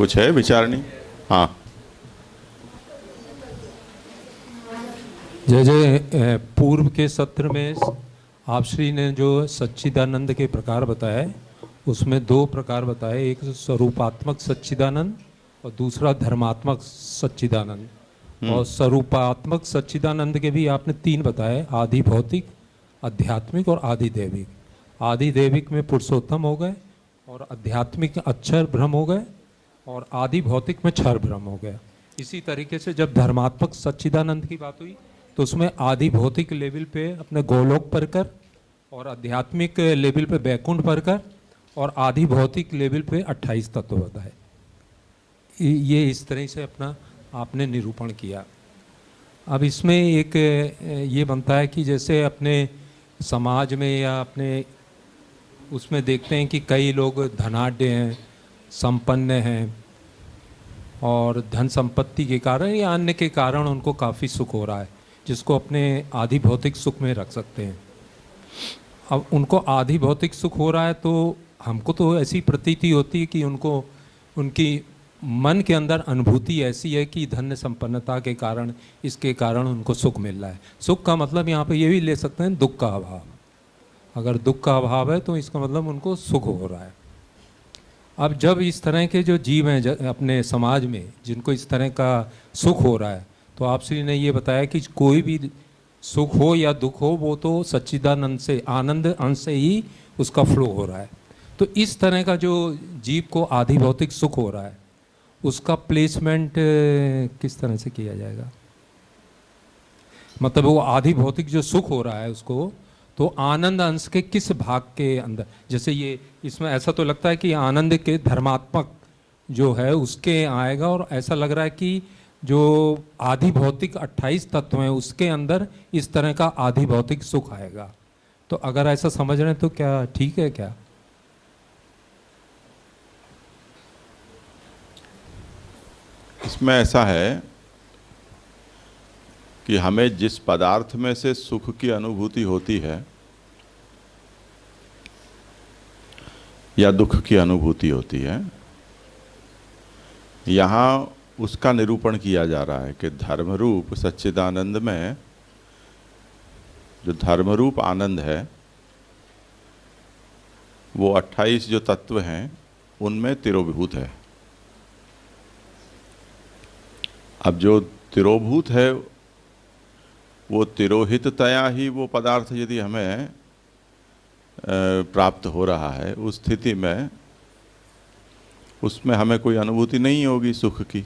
कुछ है विचारणी? हाँ। जय जय। पूर्व के सत्र में आप श्री ने जो सच्चिदानंद के प्रकार बताए उसमें दो प्रकार बताए, एक स्वरूपात्मक सच्चिदानंद और दूसरा धर्मात्मक सच्चिदानंद। और स्वरूपात्मक सच्चिदानंद के भी आपने तीन बताए, आदि भौतिक, आध्यात्मिक और आदि दैविक। आदि दैविक में पुरुषोत्तम हो गए और आध्यात्मिक अक्षर ब्रह्म हो गए और आदि भौतिक में क्षर ब्रह्म हो गया। इसी तरीके से जब धर्मात्मक सच्चिदानंद की बात हुई तो उसमें आदि भौतिक लेवल पे अपने गोलोक परकर और आध्यात्मिक लेवल पे बैकुंठ परकर और आदि भौतिक लेवल पे 28 तत्व बताए। ये इस तरह से अपना आपने निरूपण किया। अब इसमें एक ये बनता है कि जैसे अपने समाज में या अपने उसमें देखते हैं कि कई लोग धनाढ्य हैं, संपन्न हैं और धन संपत्ति के कारण या अन्य के कारण उनको काफ़ी सुख हो रहा है, जिसको अपने आदि भौतिक सुख में रख सकते हैं। अब उनको आदि भौतिक सुख हो रहा है तो हमको तो ऐसी प्रतीति होती है कि उनको उनकी मन के अंदर अनुभूति ऐसी है कि धन्य संपन्नता के कारण, इसके कारण उनको सुख मिल रहा है। सुख का मतलब यहाँ पे ये भी ले सकते हैं दुख का अभाव। अगर दुख का अभाव है तो इसका मतलब उनको सुख हो रहा है। अब जब इस तरह के जो जीव हैं अपने समाज में जिनको इस तरह का सुख हो रहा है, तो आप श्री ने ये बताया कि कोई भी सुख हो या दुख हो वो तो सच्चिदानंद से, आनंद अंश से ही उसका फ्लो हो रहा है। तो इस तरह का जो जीव को आधि भौतिक सुख हो रहा है उसका प्लेसमेंट किस तरह से किया जाएगा? मतलब वो आधि भौतिक जो सुख हो रहा है उसको तो आनंद अंश के किस भाग के अंदर, जैसे ये इसमें ऐसा तो लगता है कि आनंद के धर्मात्मक जो है उसके आएगा, और ऐसा लग रहा है कि जो आधि भौतिक 28 तत्व हैं उसके अंदर इस तरह का आधि भौतिक सुख आएगा। तो अगर ऐसा समझ रहे हैं तो क्या ठीक है क्या? इसमें ऐसा है कि हमें जिस पदार्थ में से सुख की अनुभूति होती है या दुख की अनुभूति होती है, यहाँ उसका निरूपण किया जा रहा है कि धर्मरूप सच्चिदानंद में जो धर्मरूप आनंद है वो 28 जो तत्व हैं उनमें तिरोभूत है। अब जो तिरोभूत है वो तिरोहिततया ही वो पदार्थ यदि हमें प्राप्त हो रहा है, उस स्थिति में उसमें हमें कोई अनुभूति नहीं होगी सुख की।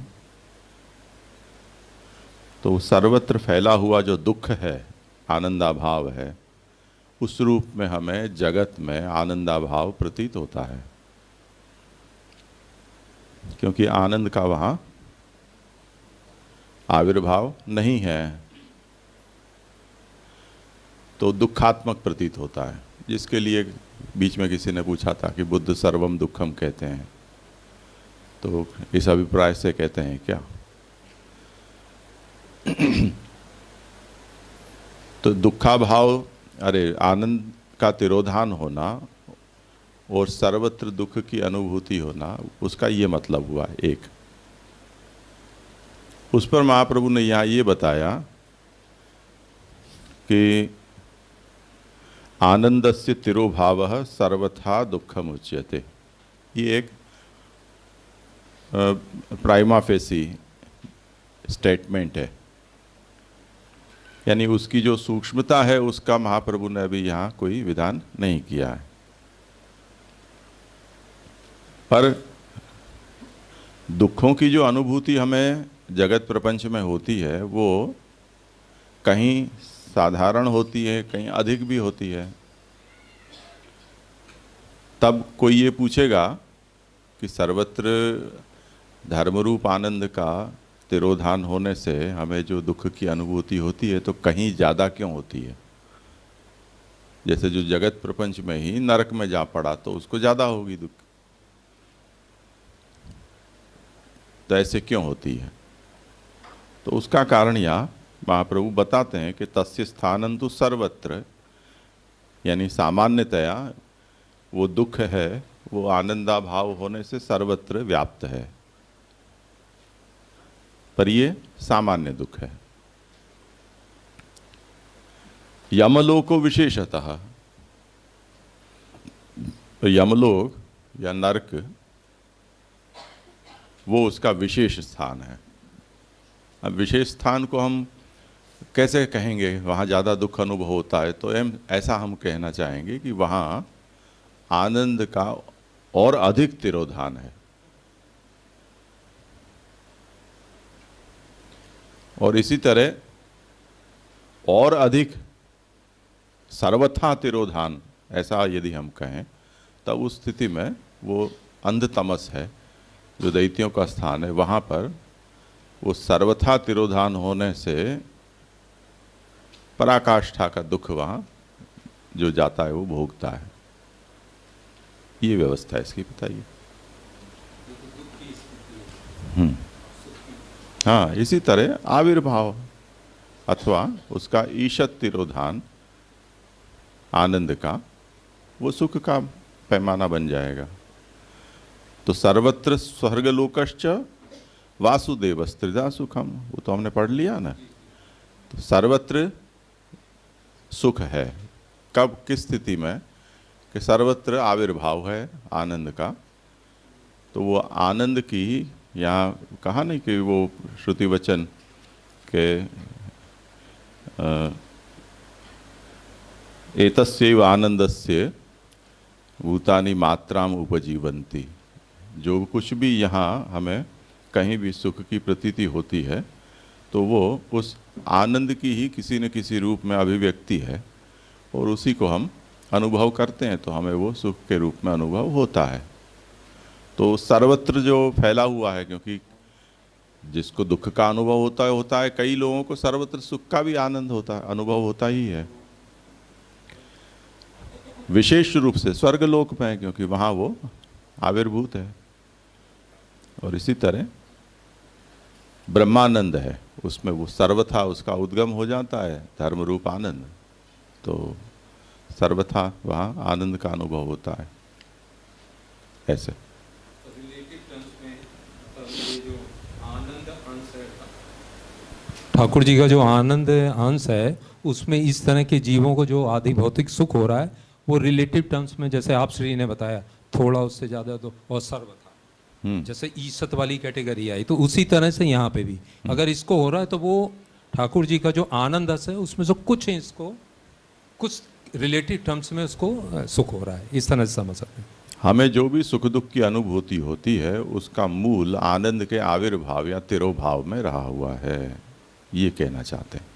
तो सर्वत्र फैला हुआ जो दुख है, आनंदाभाव है, उस रूप में हमें जगत में आनंदाभाव प्रतीत होता है, क्योंकि आनंद का वहाँ आविर्भाव नहीं है। तो दुखात्मक प्रतीत होता है, जिसके लिए बीच में किसी ने पूछा था कि बुद्ध सर्वम दुखम कहते हैं, तो इस अभिप्राय से कहते हैं क्या? तो दुखाभाव, अरे आनंद का तिरोधान होना और सर्वत्र दुख की अनुभूति होना, उसका ये मतलब हुआ एक। उस पर महाप्रभु ने यहाँ ये बताया कि आनंदस्य तिरोभावः सर्वथा दुखम उच्यते। ये एक प्राइमा फेसी स्टेटमेंट है, यानी उसकी जो सूक्ष्मता है उसका महाप्रभु ने अभी यहाँ कोई विधान नहीं किया है। पर दुखों की जो अनुभूति हमें जगत प्रपंच में होती है वो कहीं साधारण होती है, कहीं अधिक भी होती है। तब कोई ये पूछेगा कि सर्वत्र धर्मरूप आनंद का तिरोधान होने से हमें जो दुख की अनुभूति होती है तो कहीं ज़्यादा क्यों होती है? जैसे जो जगत प्रपंच में ही नरक में जा पड़ा तो उसको ज़्यादा होगी दुख, तो ऐसे क्यों होती है? तो उसका कारण यहाँ महाप्रभु बताते हैं कि तस्य स्थानंतु सर्वत्र, यानी सामान्यतया वो दुख है वो आनंदाभाव होने से सर्वत्र व्याप्त है, पर ये सामान्य दुख है। यमलोको विशेषतः, तो यमलोक या नरक वो उसका विशेष स्थान है। अब विशेष स्थान को हम कैसे कहेंगे, वहाँ ज़्यादा दुख अनुभव होता है, तो ऐसा हम कहना चाहेंगे कि वहाँ आनंद का और अधिक तिरोधान है। और इसी तरह और अधिक सर्वथा तिरोधान, ऐसा यदि हम कहें, तब उस स्थिति में वो अंधतमस है जो दैत्यों का स्थान है, वहाँ पर वो सर्वथा तिरोधान होने से पराकाष्ठा का दुख वहाँ जो जाता है वो भोगता है। ये व्यवस्था है इसकी, बताइए। हाँ, इसी तरह आविर्भाव अथवा उसका ईशत तिरोधान आनंद का, वो सुख का पैमाना बन जाएगा। तो सर्वत्र स्वर्गलोकश्च वासुदेवस्त्रिधा सुखम, वो तो हमने पढ़ लिया ना। तो सर्वत्र सुख है, कब किस स्थिति में, कि सर्वत्र आविर्भाव है आनंद का। तो वो आनंद की, यहाँ कहा नहीं कि वो श्रुति वचन के एतस्यैव आनंदस्य भूतानि मात्राम उपजीवन्ति, जो कुछ भी यहाँ हमें कहीं भी सुख की प्रतीति होती है तो वो उस आनंद की ही किसी न किसी रूप में अभिव्यक्ति है, और उसी को हम अनुभव करते हैं तो हमें वो सुख के रूप में अनुभव होता है। तो सर्वत्र जो फैला हुआ है, क्योंकि जिसको दुख का अनुभव होता है, कई लोगों को सर्वत्र सुख का भी आनंद होता है, अनुभव होता ही है। विशेष रूप से स्वर्गलोक में, क्योंकि वहाँ वो आविर्भूत है। और इसी तरह ब्रह्मानंद है, उसमें वो सर्वथा उसका उद्गम हो जाता है, धर्म रूप आनंद। तो सर्वथा वहाँ आनंद का अनुभव होता है। ऐसे ठाकुर जी का जो आनंद अंश है, उसमें इस तरह के जीवों को जो आदि भौतिक सुख हो रहा है, वो रिलेटिव टर्म्स में, जैसे आप श्री ने बताया, थोड़ा उससे ज़्यादा तो, और सर्वथा जैसे ईसत वाली कैटेगरी आई, तो उसी तरह से यहाँ पे भी अगर इसको हो रहा है तो वो ठाकुर जी का जो आनंद है उसमें जो कुछ है, इसको कुछ रिलेटिव टर्म्स में उसको सुख हो रहा है, इस तरह से समझ सकते हैं। हमें जो भी सुख दुख की अनुभूति होती है उसका मूल आनंद के आविर्भाव या तिरोभाव में रहा हुआ है, ये कहना चाहते हैं।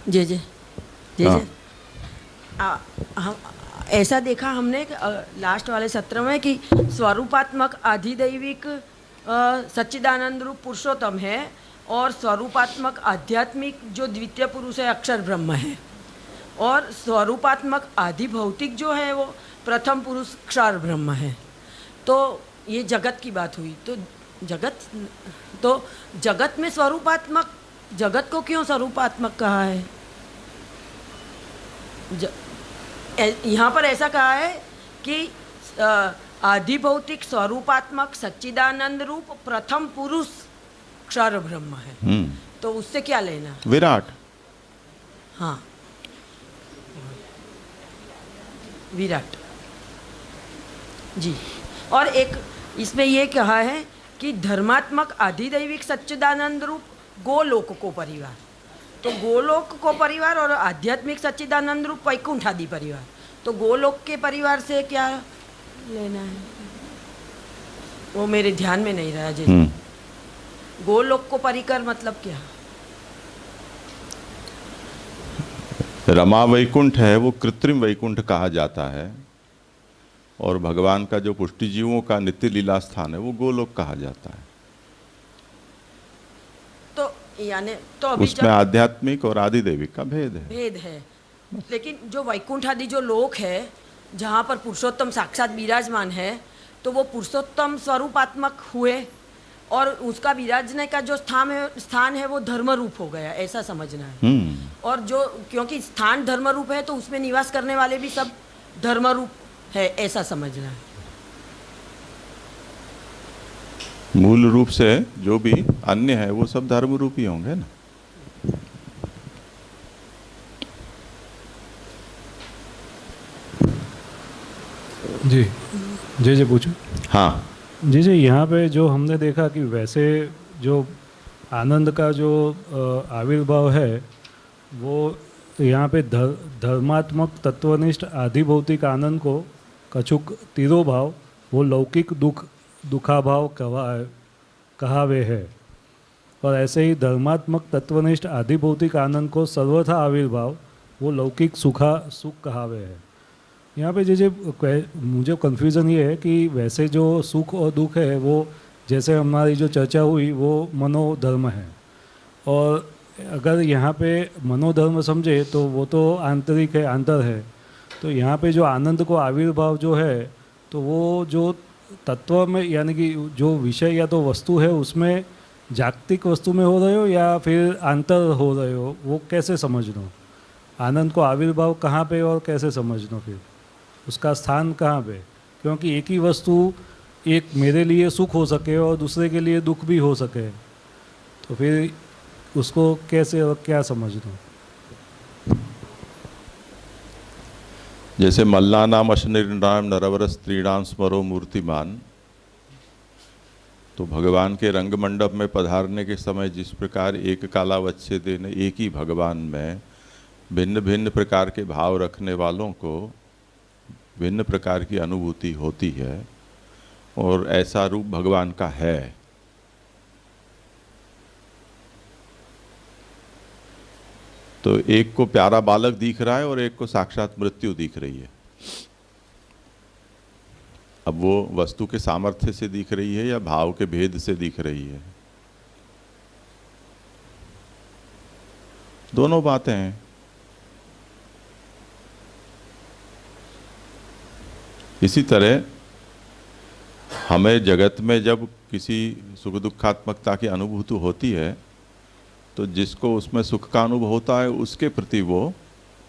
जय जय जय जय। हम ऐसा देखा हमने लास्ट वाले सत्र में कि स्वरूपात्मक अधिदैविक सच्चिदानंद रूप पुरुषोत्तम है, और स्वरूपात्मक आध्यात्मिक जो द्वितीय पुरुष है अक्षर ब्रह्म है, और स्वरूपात्मक आदि भौतिक जो है वो प्रथम पुरुष क्षर ब्रह्म है। तो ये जगत की बात हुई। तो जगत में स्वरूपात्मक, जगत को क्यों स्वरूपात्मक कहा है? यहाँ पर ऐसा कहा है कि आदि भौतिक स्वरूपात्मक सच्चिदानंद रूप प्रथम पुरुष क्षर ब्रह्म है। तो उससे क्या लेना? विराट। हाँ, विराट जी। और एक इसमें ये कहा है कि धर्मात्मक अधिदैविक सच्चिदानंद रूप गोलोक को परिवार। तो गोलोक को परिवार और आध्यात्मिक सच्चिदानंद रूप वैकुंठ आदि परिवार। तो गोलोक के परिवार से क्या लेना है, वो मेरे ध्यान में नहीं रहा जी। गोलोक को परिकर मतलब क्या? रमा वैकुंठ है, वो कृत्रिम वैकुंठ कहा जाता है, और भगवान का जो पुष्टि जीवों का नित्य लीला स्थान है वो गोलोक कहा जाता है। तो यानी तो अभी उसमें आध्यात्मिक और आदिदैविक का भेद है। लेकिन जो वैकुंठ आदि जो लोक है जहाँ पर पुरुषोत्तम साक्षात विराजमान है, तो वो पुरुषोत्तम स्वरूपात्मक हुए, और उसका विराजने का जो स्थान है वो धर्म रूप हो गया, ऐसा समझना है। और जो क्योंकि स्थान धर्म रूप है तो उसमें निवास करने वाले भी सब धर्म रूप है, ऐसा समझना है। मूल रूप से जो भी अन्य है वो सब धर्म रूपी होंगे ना। जी जी जी पूछो। हाँ जी जी, यहाँ पे जो हमने देखा कि वैसे जो आनंद का जो आविर्भाव है वो यहाँ पे धर्मात्मक तत्वनिष्ठ आधिभौतिक आनंद को कछुक तिरोभाव वो लौकिक दुखाभाव कहावे है। और ऐसे ही धर्मात्मक तत्वनिष्ठ आधिभौतिक आनंद को सर्वथा आविर्भाव वो लौकिक सुख कहावे है। यहाँ पे जैसे मुझे कन्फ्यूज़न ये है कि वैसे जो सुख और दुख है वो जैसे हमारी जो चर्चा हुई वो मनोधर्म है, और अगर यहाँ पे मनोधर्म समझे तो वो तो आंतरिक है, आंतर है। तो यहाँ पे जो आनंद को आविर्भाव जो है तो वो जो तत्व में यानी कि जो विषय या तो वस्तु है उसमें जागतिक वस्तु में हो रहे हो या फिर आंतर हो रहे हो, वो कैसे समझना? आनंद को आविर्भाव कहाँ पे और कैसे समझना, फिर उसका स्थान कहाँ पे? क्योंकि एक ही वस्तु एक मेरे लिए सुख हो सके और दूसरे के लिए दुख भी हो सके, तो फिर उसको कैसे और क्या समझना? जैसे मल्लानाम अशनिर्णाम नरवर स्त्रीणाम स्मरो मूर्तिमान, तो भगवान के रंग मंडप में पधारने के समय जिस प्रकार एक कालावच्छेद ने एक ही भगवान में भिन्न भिन्न प्रकार के भाव रखने वालों को भिन्न प्रकार की अनुभूति होती है, और ऐसा रूप भगवान का है। तो एक को प्यारा बालक दिख रहा है और एक को साक्षात मृत्यु दिख रही है। अब वो वस्तु के सामर्थ्य से दिख रही है या भाव के भेद से दिख रही है, दोनों बातें हैं। इसी तरह हमें जगत में जब किसी सुख दुखात्मकता की अनुभूति होती है तो जिसको उसमें सुख का अनुभव होता है उसके प्रति वो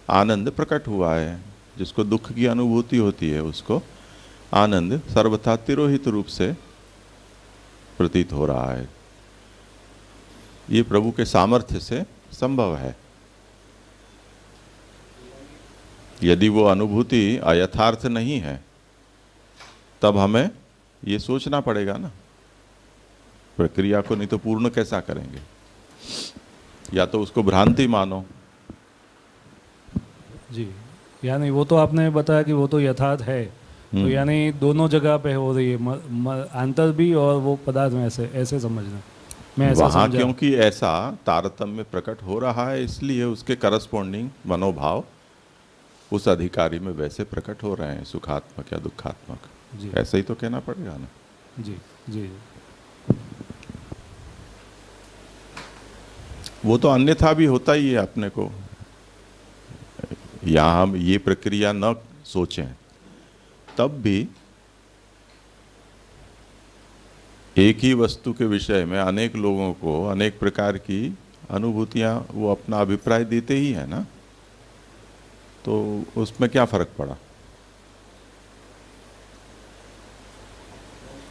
आनंद प्रकट हुआ है, जिसको दुख की अनुभूति होती है उसको आनंद सर्वथा तिरोहित रूप से प्रतीत हो रहा है। ये प्रभु के सामर्थ्य से संभव है। यदि वो अनुभूति अयथार्थ नहीं है तब हमें ये सोचना पड़ेगा ना, प्रक्रिया को नहीं तो पूर्ण कैसा करेंगे? या तो उसको भ्रांति मानो। जी, यानी वो तो आपने बताया कि वो तो यथार्थ है, तो यानी दोनों जगह पे हो रही है, अंतर भी और वो पदार्थ में ऐसे समझना। मैं ऐसा वहाँ समझा। क्योंकि ऐसा तारतम्य प्रकट हो रहा है इसलिए उसके करस्पॉन्डिंग मनोभाव उस अधिकारी में वैसे प्रकट हो रहे हैं, सुखात्मक या दुखात्मक। जी, ऐसा ही तो कहना पड़ेगा ना। जी जी वो तो अन्यथा भी होता ही है अपने को। यहाँ हम ये प्रक्रिया न सोचें तब भी एक ही वस्तु के विषय में अनेक लोगों को अनेक प्रकार की अनुभूतियां वो अपना अभिप्राय देते ही है ना, तो उसमें क्या फर्क पड़ा?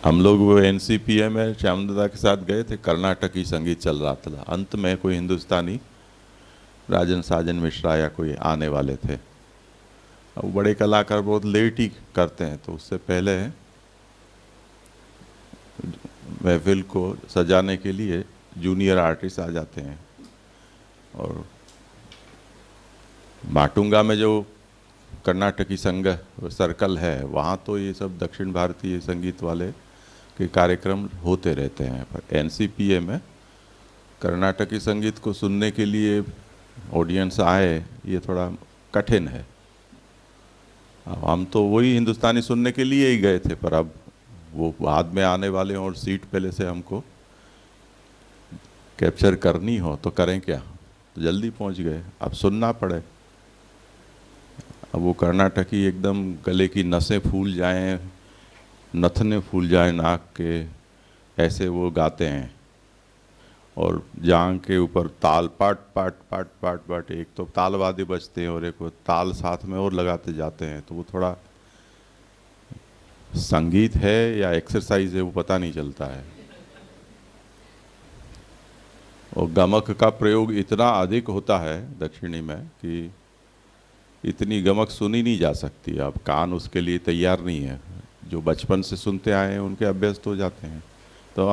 हम लोग वो NCPA में श्यामदादा के साथ गए थे, कर्नाटकी संगीत चल रहा था। अंत में कोई हिंदुस्तानी राजन साजन मिश्रा या कोई आने वाले थे। अब बड़े कलाकार बहुत लेट ही करते हैं, तो उससे पहले महफिल को सजाने के लिए जूनियर आर्टिस्ट आ जाते हैं। और माटुंगा में जो कर्नाटकी संघ सर्कल है वहाँ तो ये सब दक्षिण भारतीय संगीत वाले के कार्यक्रम होते रहते हैं, पर NCPA में कर्नाटकी संगीत को सुनने के लिए ऑडियंस आए ये थोड़ा कठिन है। अब हम तो वही हिंदुस्तानी सुनने के लिए ही गए थे, पर अब वो बाद में आने वाले और सीट पहले से हमको कैप्चर करनी हो तो करें क्या, तो जल्दी पहुंच गए, अब सुनना पड़े। अब वो कर्नाटकी एकदम गले की नसें फूल जाएं, नथने फूल जाए नाक के, ऐसे वो गाते हैं। और जांग के ऊपर ताल पाट पाट पाट पाट पाट, एक तो ताल वाद्य बजते हैं और एक वो ताल साथ में और लगाते जाते हैं, तो वो थोड़ा संगीत है या एक्सरसाइज है वो पता नहीं चलता है। और गमक का प्रयोग इतना अधिक होता है दक्षिणी में कि इतनी गमक सुनी नहीं जा सकती। अब कान उसके लिए तैयार नहीं है। जो बचपन से सुनते आए हैं उनके अभ्यस्त हो जाते हैं, तो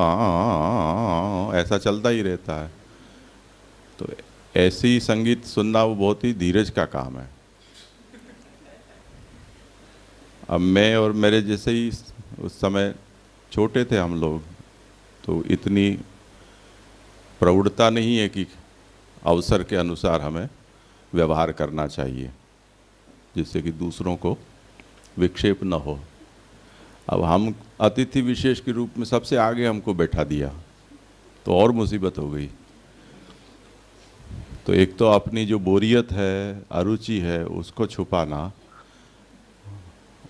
ऐसा चलता ही रहता है। तो ऐसी संगीत सुनना वो बहुत ही धीरज का काम है। अब मैं और मेरे जैसे ही उस समय छोटे थे हम लोग, तो इतनी प्रौढ़ता नहीं है कि अवसर के अनुसार हमें व्यवहार करना चाहिए जिससे कि दूसरों को विक्षेप न हो। अब हम अतिथि विशेष के रूप में सबसे आगे हमको बैठा दिया तो और मुसीबत हो गई। तो एक तो अपनी जो बोरियत है, अरुचि है, उसको छुपाना,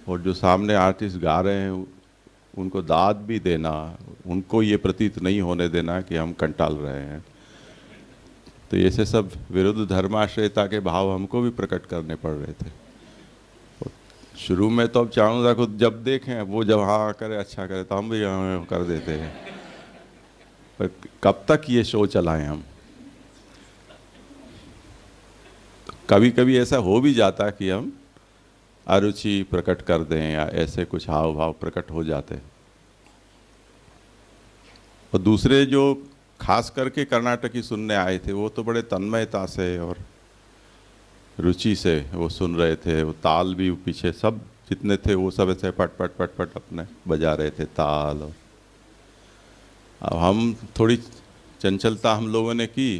और जो सामने आर्टिस्ट गा रहे हैं उनको दाद भी देना, उनको ये प्रतीत नहीं होने देना कि हम कंटाल रहे हैं। तो ऐसे सब विरुद्ध धर्माश्रयता के भाव हमको भी प्रकट करने पड़ रहे थे। शुरू में तो अब चाणूदा को जब देखें वो जब हाँ करे, अच्छा करे, तो हम भी हाँ कर देते हैं। पर कब तक ये शो चलाएं हम? कभी कभी ऐसा हो भी जाता है कि हम अरुचि प्रकट कर दें या ऐसे कुछ हाव भाव प्रकट हो जाते हैं। और दूसरे जो खास करके कर्नाटकी सुनने आए थे वो तो बड़े तन्मयता से और रुचि से वो सुन रहे थे। वो ताल भी पीछे सब जितने थे वो सब ऐसे पट पट पट पट अपने बजा रहे थे ताल। और अब हम थोड़ी चंचलता हम लोगों ने की,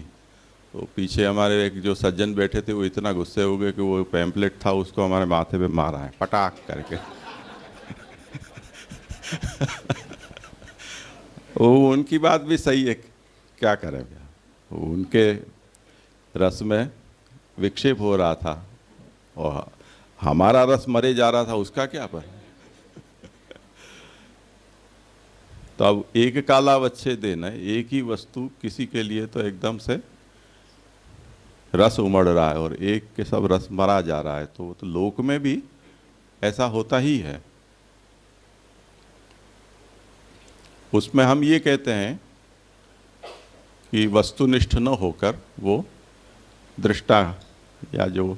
तो पीछे हमारे एक जो सज्जन बैठे थे वो इतना गुस्से हो गए कि वो पैम्पलेट था उसको हमारे माथे पे मारा है पटाख करके। वो उनकी बात भी सही है, क्या करें भैया, उनके रस में विक्षेप हो रहा था और हमारा रस मरे जा रहा था, उसका क्या पर। तो अब एक काला बच्चे देना, एक ही वस्तु किसी के लिए तो एकदम से रस उमड़ रहा है और एक के सब रस मरा जा रहा है। तो लोक में भी ऐसा होता ही है। उसमें हम ये कहते हैं कि वस्तुनिष्ठ न होकर वो दृष्टा या जो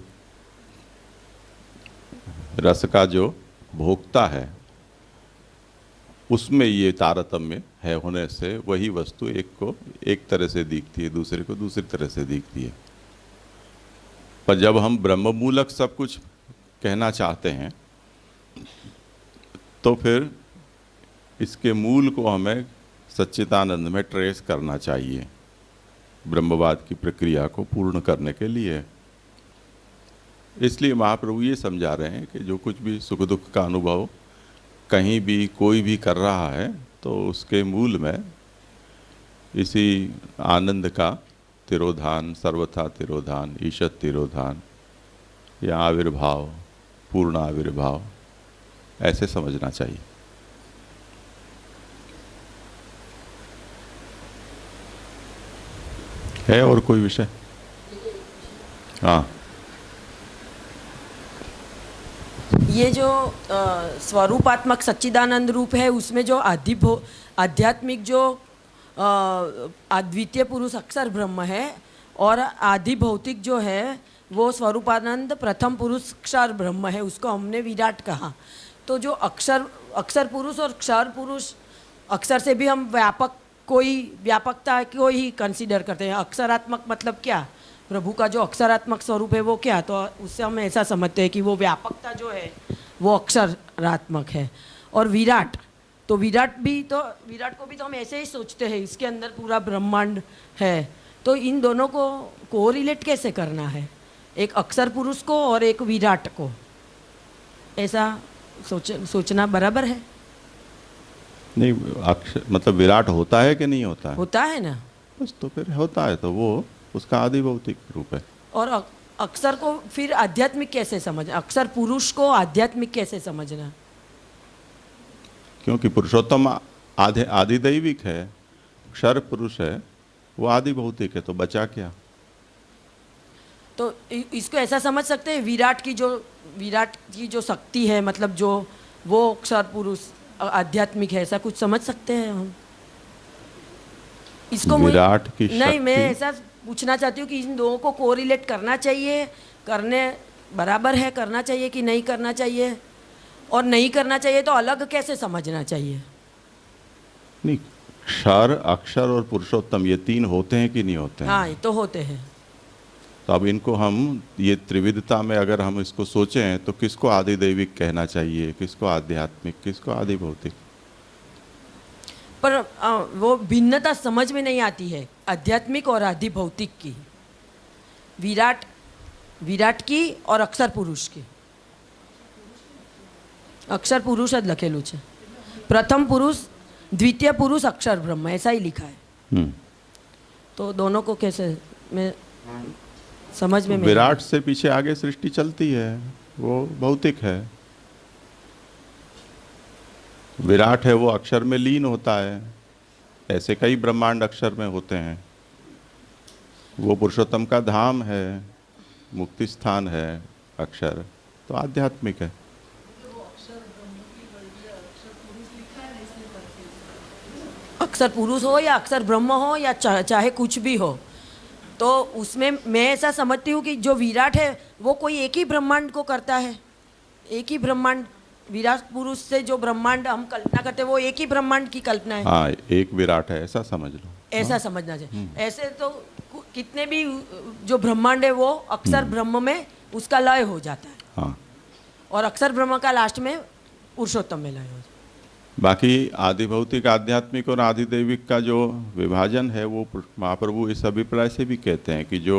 रस का जो भोक्ता है उसमें ये तारतम्य है होने से वही वस्तु एक को एक तरह से दिखती है, दूसरे को दूसरी तरह से दिखती है। पर जब हम ब्रह्ममूलक सब कुछ कहना चाहते हैं तो फिर इसके मूल को हमें सच्चिदानंद में ट्रेस करना चाहिए ब्रह्मवाद की प्रक्रिया को पूर्ण करने के लिए। इसलिए महाप्रभु ये समझा रहे हैं कि जो कुछ भी सुख दुख का अनुभव कहीं भी कोई भी कर रहा है तो उसके मूल में इसी आनंद का तिरोधान, सर्वथा तिरोधान, ईशत तिरोधान या आविर्भाव, पूर्ण आविर्भाव, ऐसे समझना चाहिए। है और कोई विषय? हाँ, ये जो स्वरूपात्मक सच्चिदानंद रूप है उसमें जो आध्यात्मिक जो अद्वितीय पुरुष अक्षर ब्रह्म है और आदि भौतिक जो है वो स्वरूपानंद प्रथम पुरुष क्षर ब्रह्म है, उसको हमने विराट कहा। तो जो अक्षर पुरुष और क्षर पुरुष, अक्षर से भी हम व्यापकता को ही कंसीडर करते हैं। अक्षरात्मक मतलब क्या? प्रभु का जो अक्षरात्मक स्वरूप है वो क्या? तो उससे हम ऐसा समझते हैं कि वो व्यापकता जो है वो अक्षरात्मक है। और विराट, तो विराट को भी तो हम ऐसे ही सोचते हैं, इसके अंदर पूरा ब्रह्मांड है। तो इन दोनों को कोरिलेट कैसे करना है, एक अक्षर पुरुष को और एक विराट को? ऐसा सोचना बराबर है? नहीं, मतलब विराट होता है कि नहीं होता है? होता है ना, बस तो फिर होता है तो वो उसका आदि भौतिक रूप है। और अक्षर को फिर आध्यात्मिक कैसे समझना, अक्षर पुरुष को आध्यात्मिक कैसे समझना? क्योंकि पुरुषोत्तम आदि दैविक है, क्षर पुरुष है, वो आदि भौतिक है, तो बचा क्या? तो इसको ऐसा समझ सकते हैं विराट की जो शक्ति है, मतलब जो वो क्षर पुरुष आध्यात्मिक है, ऐसा कुछ समझ सकते हैं हम? इसको विराट की नहीं, मैं शक्ति- ऐसा पूछना चाहती हूँ कि इन दोनों को कोरिलेट करना चाहिए, करने बराबर है, करना चाहिए कि नहीं करना चाहिए, और नहीं करना चाहिए तो अलग कैसे समझना चाहिए? नहीं, क्षर, अक्षर और पुरुषोत्तम ये तीन होते हैं कि नहीं होते हैं? हाँ, ये तो होते हैं। तो अब इनको हम ये त्रिविधता में अगर हम इसको सोचें तो किसको आदि दैविक कहना चाहिए, किसको आध्यात्मिक, किसको आदि भौतिक? पर वो भिन्नता समझ में नहीं आती है आध्यात्मिक और आदि भौतिक की, विराट की और अक्षर पुरुष की। अक्षर पुरुष જ લખેલું છે, प्रथम पुरुष द्वितीय पुरुष अक्षर ब्रह्म, ऐसा ही लिखा है। तो दोनों को कैसे मैं समझ में विराट से पीछे आगे सृष्टि चलती है, वो भौतिक है। विराट है वो अक्षर में लीन होता है, ऐसे कई ब्रह्मांड अक्षर में होते हैं। वो पुरुषोत्तम का धाम है, मुक्ति स्थान है अक्षर, तो आध्यात्मिक है। अक्षर पुरुष हो या अक्षर ब्रह्म हो या चाहे कुछ भी हो, तो उसमें मैं ऐसा समझती हूँ कि जो विराट है वो कोई एक ही ब्रह्मांड को करता है, एक ही ब्रह्मांड। विराट पुरुष से जो ब्रह्मांड हम कल्पना करते हैं वो एक ही ब्रह्मांड की कल्पना है। हाँ, एक विराट है, ऐसा समझ लो। ऐसा समझना चाहिए। ऐसे तो कितने भी जो ब्रह्मांड है वो अक्षर ब्रह्म में उसका लय हो जाता है। हाँ, और अक्षर ब्रह्म का लास्ट में पुरुषोत्तम में लय हो जाता है। बाकी आदि भौतिक, आध्यात्मिक और आदि दैविक का जो विभाजन है वो महाप्रभु इस अभिप्राय से भी कहते हैं कि जो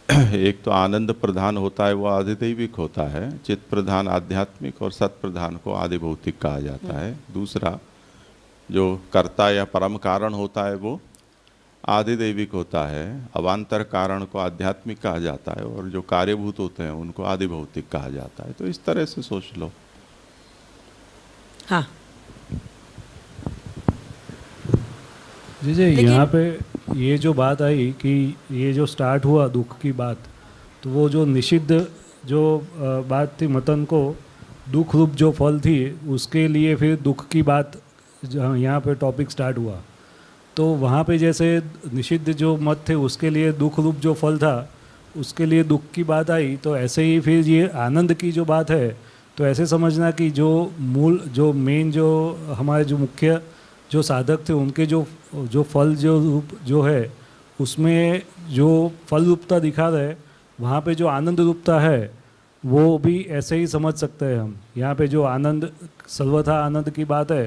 एक तो आनंद प्रधान होता है वो आदि दैविक होता है, चित्त प्रधान आध्यात्मिक और सत प्रधान को आदि भौतिक कहा जाता है। दूसरा जो कर्ता या परम कारण होता है वो आदि दैविक होता है, अवान्तर कारण को आध्यात्मिक कहा जाता है, और जो कार्यभूत होते हैं उनको आदि भौतिक कहा जाता है। तो इस तरह से सोच लो। हाँ जी, यहाँ पे ये जो बात आई कि ये जो स्टार्ट हुआ दुख की बात, तो वो जो निषिद्ध जो बात थी मतन को, दुख रूप जो फल थी उसके लिए फिर दुख की बात यहाँ पे टॉपिक स्टार्ट हुआ। तो वहाँ पे जैसे निषिद्ध जो मत थे उसके लिए दुख रूप जो फल था उसके लिए दुख की बात आई, तो ऐसे ही फिर ये आनंद की जो बात है तो ऐसे समझना कि जो मूल जो मेन जो हमारे जो मुख्य जो साधक थे उनके जो फल जो रूप जो है उसमें जो फल रूपता दिखा रहे, वहाँ पे जो आनंद रूपता है वो भी ऐसे ही समझ सकते हैं हम। यहाँ पे जो आनंद सर्वथा आनंद की बात है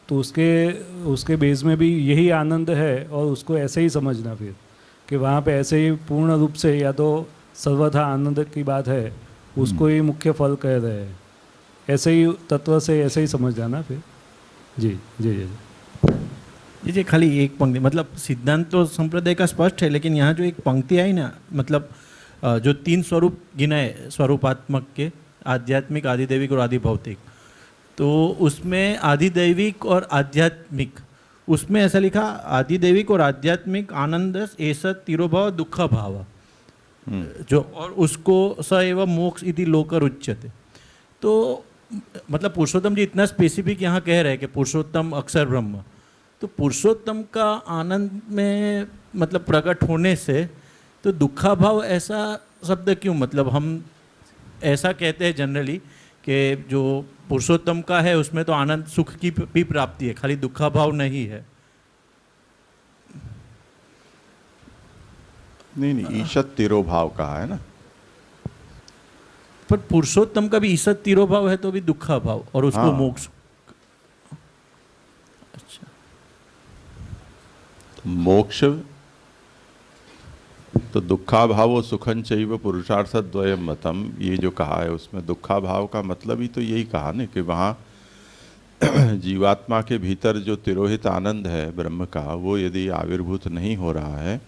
तो उसके बेस में भी यही आनंद है, और उसको ऐसे ही समझना फिर कि वहाँ पे ऐसे ही पूर्ण रूप से या तो सर्वथा आनंद की बात है उसको ही मुख्य फल कह रहे हैं, ऐसे ही तत्व से ऐसे ही समझ जाना फिर। जी जी जी जी जी, खाली एक पंक्ति, मतलब सिद्धांत तो संप्रदाय का स्पष्ट है, लेकिन यहाँ जो एक पंक्ति आई ना, मतलब जो तीन स्वरूप गिनाए स्वरूपात्मक के, आध्यात्मिक, आदिदैविक और आदि भौतिक, तो उसमें आदिदैविक और आध्यात्मिक, उसमें ऐसा लिखा आदिदैविक और आध्यात्मिक आनंद ऐसा तिरोभाव दुख भाव, जो और उसको स एव मोक्ष इति लोकर उच्यते। तो मतलब पुरुषोत्तम जी इतना स्पेसिफिक यहाँ कह रहे हैं कि पुरुषोत्तम अक्षर ब्रह्म, तो पुरुषोत्तम का आनंद में मतलब प्रकट होने से तो दुखा भाव ऐसा शब्द क्यों? मतलब हम ऐसा कहते हैं जनरली कि जो पुरुषोत्तम का है उसमें तो आनंद सुख की भी प्राप्ति है, खाली दुखा भाव नहीं है। नहीं, ईशत तिरोभाव कहा है ना। पर पुरुषोत्तम का भी ईसत तिरोभाव है तो भी दुखा भाव, और उसको हाँ। मोक्ष। अच्छा, मोक्ष तो दुखा भाव सुखं चैव पुरुषार्थ द्वयम मतम, ये जो कहा है उसमें दुखा भाव का मतलब ही तो यही कहा ना कि वहाँ जीवात्मा के भीतर जो तिरोहित आनंद है ब्रह्म का, वो यदि आविर्भूत नहीं हो रहा है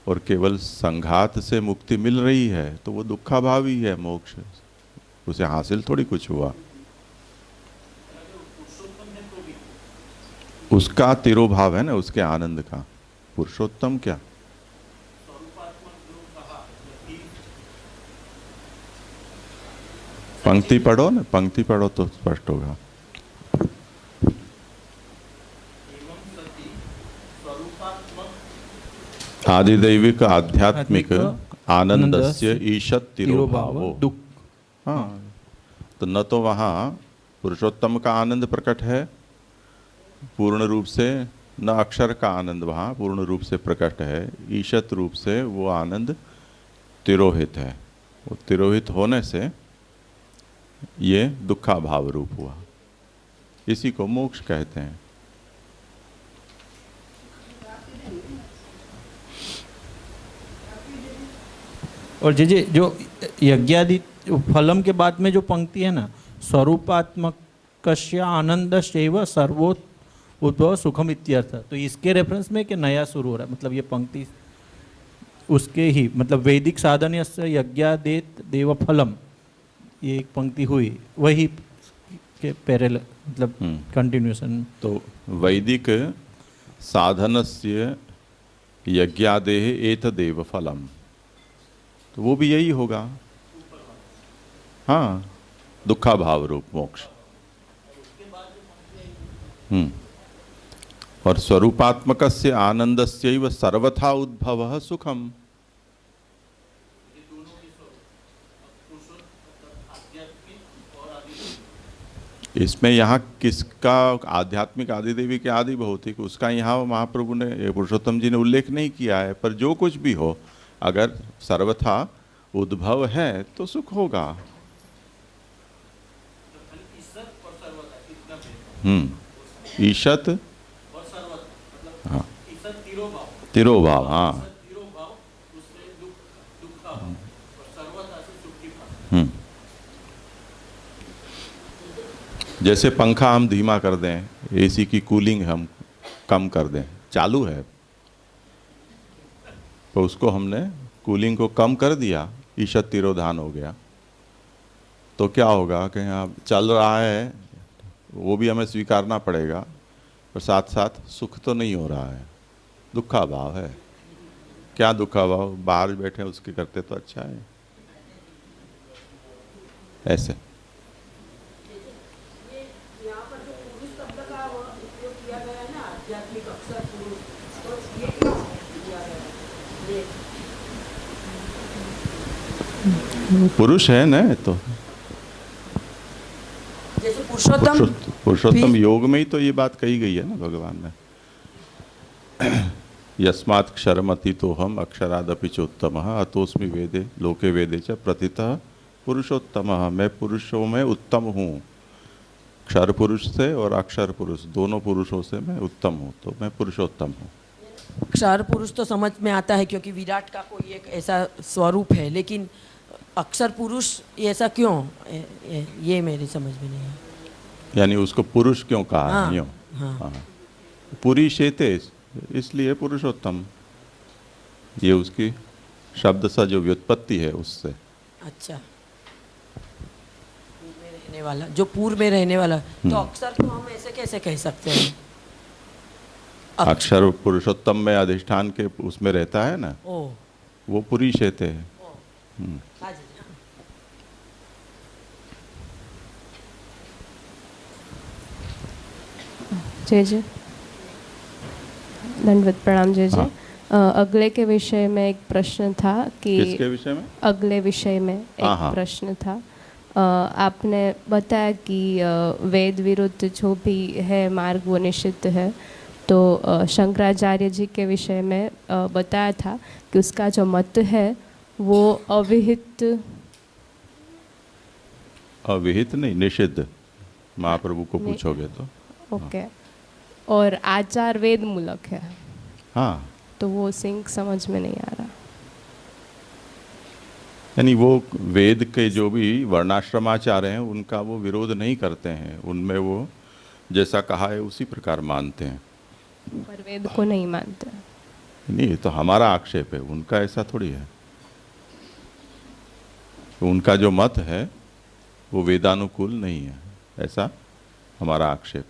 और केवल संघात से मुक्ति मिल रही है तो वो दुखा भाव ही है। मोक्ष उसे हासिल थोड़ी कुछ हुआ, उसका तिरोभाव है ना, उसके आनंद का। पुरुषोत्तम क्या? पंक्ति पढ़ो ना, पंक्ति पढ़ो तो स्पष्ट होगा। आदिदैविक आध्यात्मिक आनंदस्य आनंदस्य ईशत तिरोभावो। दुख। हाँ, तो न तो वहाँ पुरुषोत्तम का आनंद प्रकट है पूर्ण रूप से, न अक्षर का आनंद वहाँ पूर्ण रूप से प्रकट है। ईशत रूप से वो आनंद तिरोहित है। वो तिरोहित होने से ये दुखाभाव रूप हुआ। इसी को मोक्ष कहते हैं। और जे जो यज्ञादि फलम के बाद में जो पंक्ति है ना, स्वरूपात्मक कश्य आनंद शैव सर्वोत उद्भव सुखम इत्यर्थ, तो इसके रेफरेंस में कि नया शुरू हो रहा है, मतलब ये पंक्ति उसके ही, मतलब वैदिक साधन यज्ञादेत देव फलम, ये एक पंक्ति हुई वही के पैरेलल, मतलब कंटिन्यूएशन। तो वैदिक साधनस्य यज्ञादेह एतदेव फलम, तो वो भी यही होगा। हाँ, दुखाभाव रूप मोक्ष। और स्वरूपात्मकस्य आनंदस्यैव सर्वथा उद्भवः सुखम। इसमें यहाँ किसका आध्यात्मिक आदिदेवी के आदि भौतिक, उसका यहाँ महाप्रभु ने, पुरुषोत्तम जी ने उल्लेख नहीं किया है। पर जो कुछ भी हो, अगर सर्वथा उद्भव है तो सुख होगा। ईशत, हाँ, तिरोभाव, हाँ, जैसे पंखा हम धीमा कर दें, एसी की कूलिंग हम कम कर दें, चालू है तो उसको हमने कूलिंग को कम कर दिया, ईशत तिरोधान हो गया। तो क्या होगा कि यहाँ चल रहा है, वो भी हमें स्वीकारना पड़ेगा, और साथ साथ सुख तो नहीं हो रहा है, दुखाभाव है। क्या दुखाभाव? बाहर बैठे उसके करते तो अच्छा है। ऐसे पुरुष है ना, तो जैसे पुरुषोत्तम पुरुषोत्तम योग में ही तो ये बात कही गई है ना भगवान ने। यस्मात् क्षरमति तो हम अक्षरादपि चोत्तम अतोस्मि वेदे लोके वेदे च प्रतितः पुरुषोत्तम। मैं पुरुषों में उत्तम हूँ, क्षर पुरुष से और अक्षर पुरुष दोनों पुरुषों से मैं उत्तम हूँ, तो मैं पुरुषोत्तम हूँ। क्षर पुरुष तो समझ में आता है क्योंकि विराट का कोई एक ऐसा स्वरूप है, लेकिन अक्षर पुरुष ऐसा क्यों, ये मेरी समझ में नहीं है। यानी उसको पुरुष क्यों कहा? हाँ, यूं, हाँ। हाँ, पुरी शेते, इसलिए पुरुषोत्तम, ये उसकी शब्द सा जो व्युत्पत्ति है उससे। अच्छा, पूर्व में रहने वाला, जो पूर्व में रहने वाला, तो अक्षर को हम ऐसे कैसे कह सकते हैं? अक्षर पुरुषोत्तम में अधिष्ठान के उसमें रहता है ना, ओ, वो पुरी शेते है। हाँ जी, जय जय, दंडवत प्रणाम जय जय। अगले के विषय में एक प्रश्न था कि किसके विषय में? अगले विषय में एक प्रश्न था। आपने बताया कि वेद विरुद्ध जो भी है मार्ग वो निषिद्ध है, तो शंकराचार्य जी के विषय में बताया था कि उसका जो मत है वो अविहित, अविहित नहीं, निषिद्ध। महाप्रभु को पूछोगे तो ओके, और आचार वेद मूलक है। हाँ, तो वो सिंक समझ में नहीं आ रहा। यानी वो वेद के जो भी वर्णाश्रमाचार्य हैं उनका वो विरोध नहीं करते हैं, उनमें वो जैसा कहा है उसी प्रकार मानते हैं, पर वेद को नहीं मानते। नहीं, तो हमारा आक्षेप है, उनका ऐसा थोड़ी है। तो उनका जो मत है वो वेदानुकूल नहीं है, ऐसा हमारा आक्षेप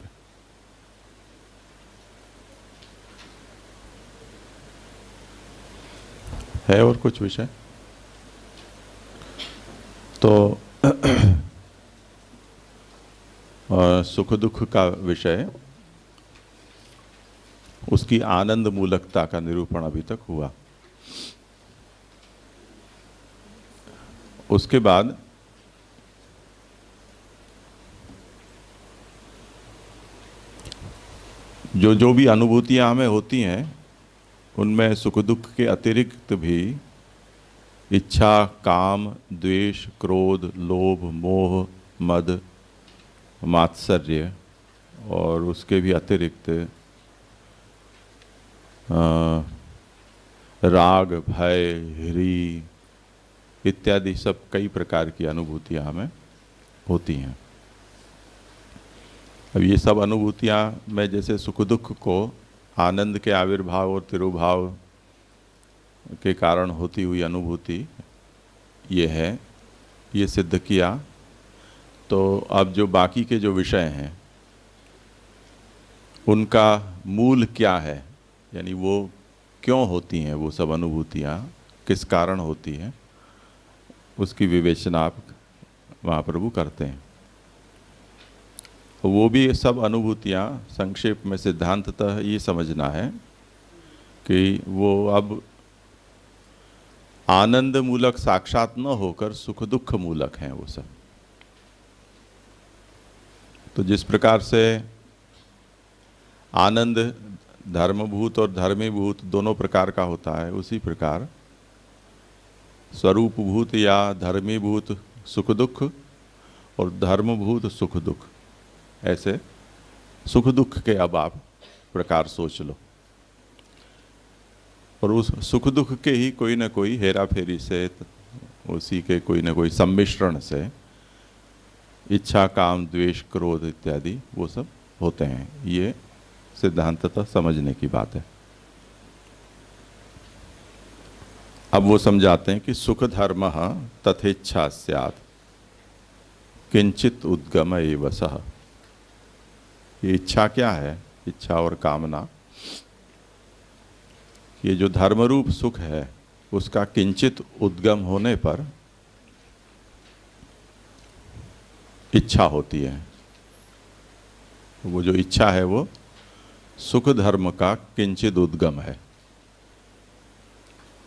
है। और कुछ विषय? तो सुख दुख का विषय, उसकी आनंद मूलकता का निरूपण अभी तक हुआ। उसके बाद जो भी अनुभूतियां हमें होती हैं उनमें सुख दुख के अतिरिक्त भी इच्छा, काम, द्वेष, क्रोध, लोभ, मोह, मद, मात्सर्य और उसके भी अतिरिक्त राग, भय, ह्री इत्यादि सब कई प्रकार की अनुभूतियां हमें होती हैं। अब ये सब अनुभूतियां में जैसे सुख दुख को आनंद के आविर्भाव और तिरोभाव के कारण होती हुई अनुभूति ये है, ये सिद्ध किया। तो अब जो बाकी के जो विषय हैं उनका मूल क्या है, यानी वो क्यों होती हैं, वो सब अनुभूतियाँ किस कारण होती हैं, उसकी विवेचना आप महाप्रभु करते हैं। वो भी सब अनुभूतियाँ संक्षेप में सिद्धांततः ये समझना है कि वो अब आनंद मूलक साक्षात न होकर सुख दुख मूलक हैं वो सब। तो जिस प्रकार से आनंद धर्मभूत और धर्मीभूत दोनों प्रकार का होता है, उसी प्रकार स्वरूपभूत या धर्मीभूत सुख दुख और धर्मभूत सुख दुख, ऐसे सुख दुख के अब आप प्रकार सोच लो। और उस सुख दुख के ही कोई ना कोई हेरा फेरी से, उसी के कोई ना कोई सम्मिश्रण से इच्छा, काम, द्वेष, क्रोध इत्यादि वो सब होते हैं। ये सिद्धांततः समझने की बात है। अब वो समझाते हैं कि सुख धर्म तथेच्छा स्यात् किंचित उद्गम एव सः। ये इच्छा क्या है? इच्छा और कामना, ये जो धर्मरूप सुख है उसका किंचित उद्गम होने पर इच्छा होती है। वो जो इच्छा है वो सुख धर्म का किंचित उद्गम है।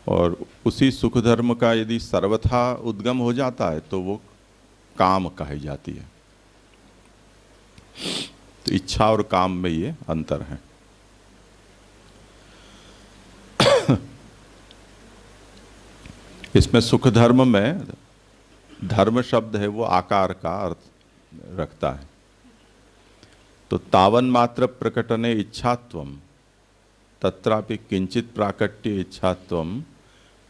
और उसी सुख धर्म का यदि सर्वथा उद्गम हो जाता है तो वो काम कही जाती है। तो इच्छा और काम में ये अंतर है। इसमें सुख धर्म में धर्म शब्द है वो आकार का अर्थ रखता है। तो तावन मात्र प्रकटने इच्छात्वम तत्रापि किंचित प्राकट्य इच्छात्वम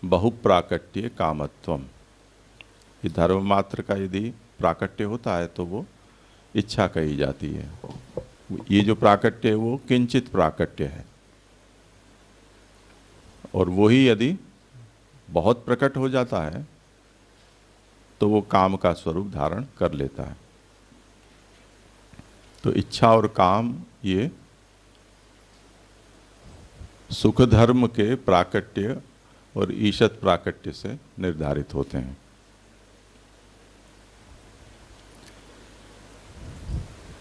बहुप्राकट्य कामत्वम। ये धर्म मात्र का यदि प्राकट्य होता है तो वो इच्छा कही जाती है। ये जो प्राकट्य है वो किंचित प्राकट्य है। और वही यदि बहुत प्रकट हो जाता है तो वो काम का स्वरूप धारण कर लेता है। तो इच्छा और काम ये सुख धर्म के प्राकट्य और ईशत प्राकट्य से निर्धारित होते हैं।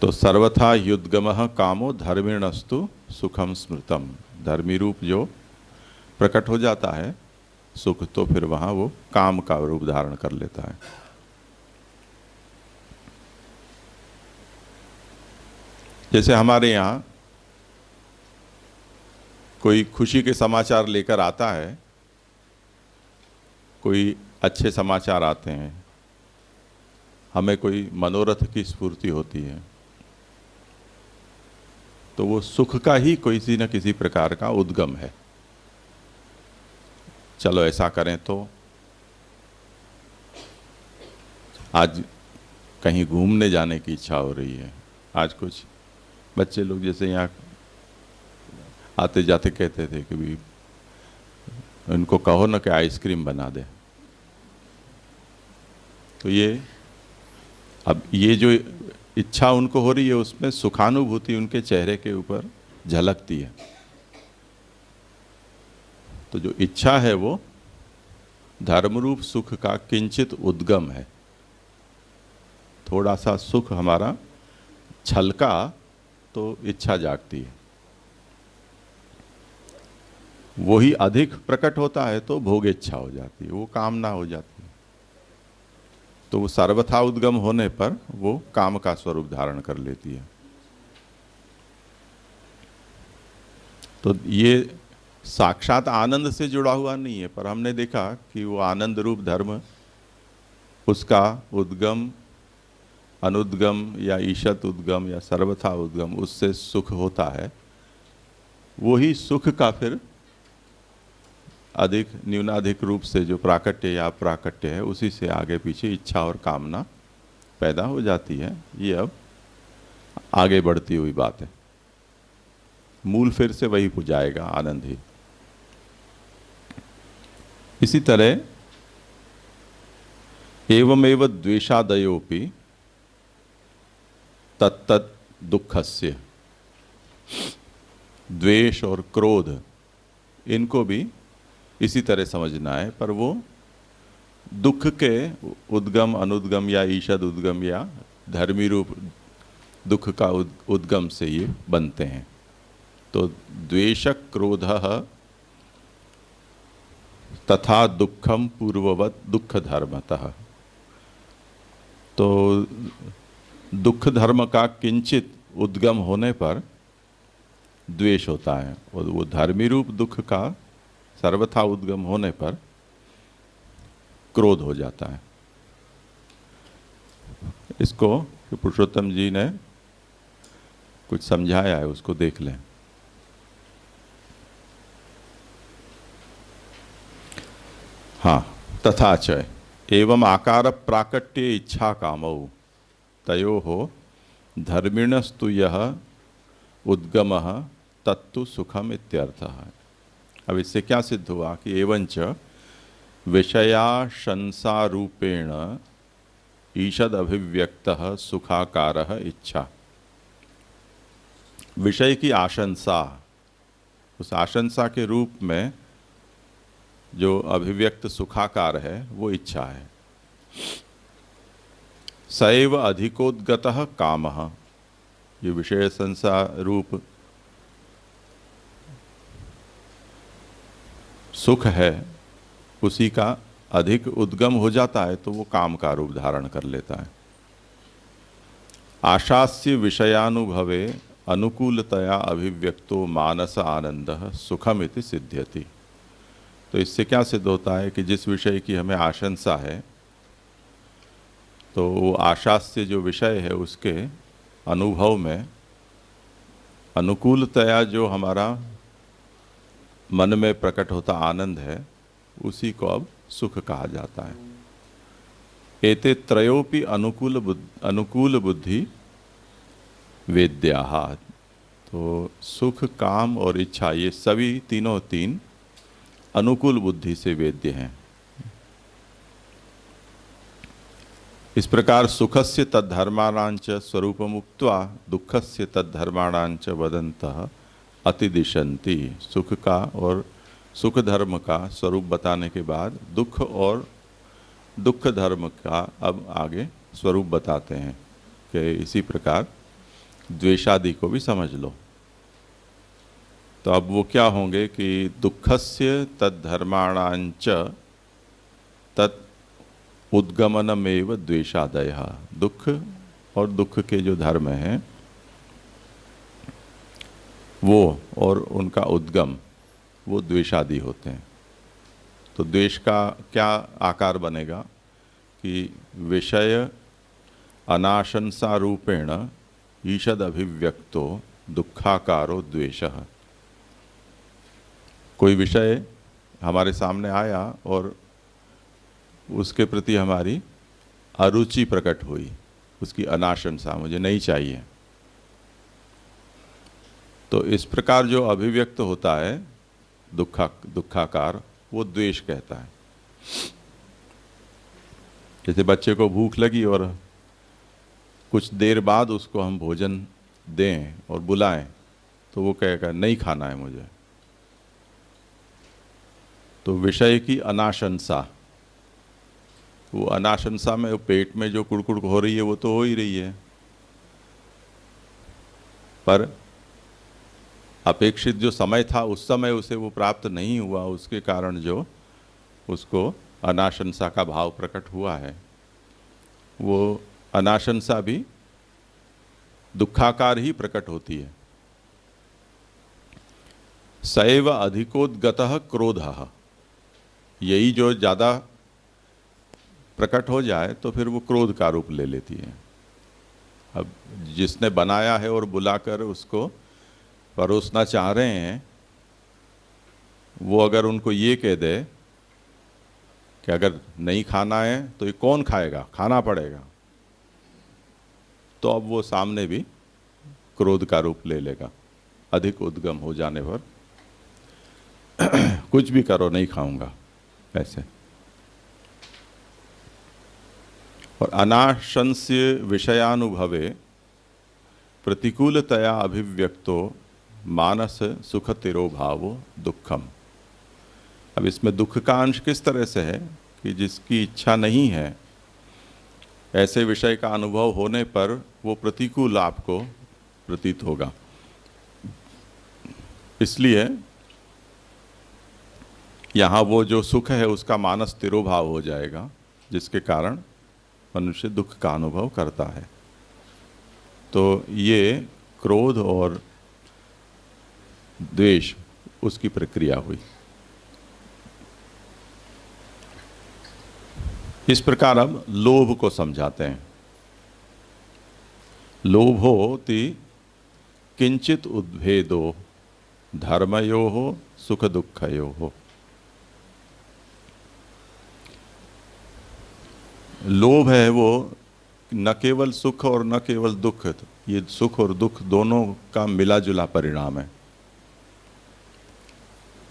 तो सर्वथा युद्गमः कामो धर्मिणस्तु सुखम स्मृतम। धर्मी रूप जो प्रकट हो जाता है सुख, तो फिर वहां वो काम का रूप धारण कर लेता है। जैसे हमारे यहाँ कोई खुशी के समाचार लेकर आता है, कोई अच्छे समाचार आते हैं, हमें कोई मनोरथ की स्फूर्ति होती है, तो वो सुख का ही किसी न किसी प्रकार का उद्गम है। चलो ऐसा करें तो आज कहीं घूमने जाने की इच्छा हो रही है। आज कुछ बच्चे लोग जैसे यहाँ आते जाते कहते थे कि भी उनको कहो ना कि आइसक्रीम बना दे। तो ये अब ये जो इच्छा उनको हो रही है उसमें सुखानुभूति उनके चेहरे के ऊपर झलकती है। तो जो इच्छा है वो धर्मरूप सुख का किंचित उद्गम है। थोड़ा सा सुख हमारा छलका तो इच्छा जागती है। वही अधिक प्रकट होता है तो भोग इच्छा हो जाती है, वो कामना हो जाती है। तो वो सर्वथा उद्गम होने पर वो काम का स्वरूप धारण कर लेती है। तो ये साक्षात आनंद से जुड़ा हुआ नहीं है, पर हमने देखा कि वो आनंद रूप धर्म, उसका उद्गम, अनुद्गम या ईशत उद्गम या सर्वथा उद्गम, उससे सुख होता है। वही सुख का फिर अधिक न्यूनाधिक रूप से जो प्राकट्य या अप्राकट्य है, उसी से आगे पीछे इच्छा और कामना पैदा हो जाती है। ये अब आगे बढ़ती हुई बात है। मूल फिर से वही पुजाएगा, आनंद ही। इसी तरह एवमेव द्वेषादयोपि तत्तत् दुःखस्य, द्वेष और क्रोध, इनको भी इसी तरह समझना है, पर वो दुख के उद्गम, अनुद्गम या ईशद उद्गम या धर्मी रूप दुख का उद्गम से ये बनते हैं। तो द्वेषक क्रोधः तथा दुखम पूर्ववत दुख धर्मतः। तो दुख धर्म का किंचित उद्गम होने पर द्वेष होता है, और वो धर्मी रूप दुख का सर्वथा उद्गम होने पर क्रोध हो जाता है। इसको पुरुषोत्तम जी ने कुछ समझाया है, उसको देख लें। हाँ, तथा च एवं आकार प्राकट्य इच्छा कामौ तयोः धर्मिणस्तु यह उद्गमः तत्तु सुखम इत्यर्थः। अब इससे क्या सिद्ध हुआ कि एवंच विषयाशंसारूपेण ईषद अभिव्यक्तः सुखाकारः इच्छा। विषय की आशंसा, उस आशंसा के रूप में जो अभिव्यक्त सुखाकार है वो इच्छा है। सैव अधिकोद्गतः कामः, ये विषय संसार रूप सुख है, उसी का अधिक उद्गम हो जाता है तो वो काम का रूप धारण कर लेता है। आशास्य विषयानुभवे अनुकूलतया अभिव्यक्तो मानस आनंदः सुखमिति सिद्ध्यति। तो इससे क्या सिद्ध होता है कि जिस विषय की हमें आशंसा है, तो वो आशास्य जो विषय है उसके अनुभव में अनुकूलतया जो हमारा मन में प्रकट होता आनंद है, उसी को अब सुख कहा जाता है। एते त्रयोपि अनुकूल बुद्धि वेद्याः। तो सुख, काम और इच्छा, ये सभी तीनों तीन अनुकूल बुद्धि से वेद्य हैं। इस प्रकार सुखस्य तद्धर्माणांच स्वरूपमुक्त्वा दुःखस्य तद्धर्माणांच वदन्तः अतिदिशन्ति। सुख का और सुख धर्म का स्वरूप बताने के बाद दुख और दुख धर्म का अब आगे स्वरूप बताते हैं कि इसी प्रकार द्वेषादि को भी समझ लो। तो अब वो क्या होंगे कि दुःखस्य तद्धर्माणांच तत् उद्गमनमेव द्वेषादयः। दुख और दुख के जो धर्म हैं वो और उनका उद्गम, वो द्वेषादि होते हैं। तो द्वेष का क्या आकार बनेगा कि विषय अनाशंसा रूपेण ईषद अभिव्यक्तो दुखाकारो द्वेषः। कोई विषय हमारे सामने आया और उसके प्रति हमारी अरुचि प्रकट हुई, उसकी अनाशंसा, मुझे नहीं चाहिए। तो इस प्रकार जो अभिव्यक्त होता है दुखाकार, वो द्वेष कहता है। जैसे बच्चे को भूख लगी और कुछ देर बाद उसको हम भोजन दें और बुलाएं, तो वो कहेगा नहीं खाना है मुझे। तो विषय की अनाशंसा, वो अनाशंसा में पेट में जो कुड़कुड़ हो रही है वो तो हो ही रही है, पर अपेक्षित जो समय था उस समय उसे वो प्राप्त नहीं हुआ, उसके कारण जो उसको अनाशंसा का भाव प्रकट हुआ है। वो अनाशंसा भी दुखाकार ही प्रकट होती है। सैव अधिकोद्गतः क्रोधः, यही जो ज़्यादा प्रकट हो जाए तो फिर वो क्रोध का रूप ले लेती है। अब जिसने बनाया है और बुलाकर उसको परोसना चाह रहे हैं, वो अगर उनको ये कह दे कि अगर नहीं खाना है तो ये कौन खाएगा, खाना पड़ेगा, तो अब वो सामने भी क्रोध का रूप ले लेगा। अधिक उद्गम हो जाने पर कुछ भी करो नहीं खाऊंगा, ऐसे। और अनाशंस्य विषयानुभवे प्रतिकूलतया अभिव्यक्तो मानस सुख तिरोभावो दुखम। अब इसमें दुख का अंश किस तरह से है कि जिसकी इच्छा नहीं है, ऐसे विषय का अनुभव होने पर वो प्रतिकूल आपको प्रतीत होगा। इसलिए यहाँ वो जो सुख है उसका मानस तिरोभाव हो जाएगा, जिसके कारण मनुष्य दुख का अनुभव करता है। तो ये क्रोध और द्वेष उसकी प्रक्रिया हुई। इस प्रकार अब लोभ को समझाते हैं। लोभोति किंचित उद्भेदो धर्मयोः सुख दुःखयोः। लोभ है वो न केवल सुख और न केवल दुख, ये सुख और दुख दोनों का मिला जुला परिणाम है।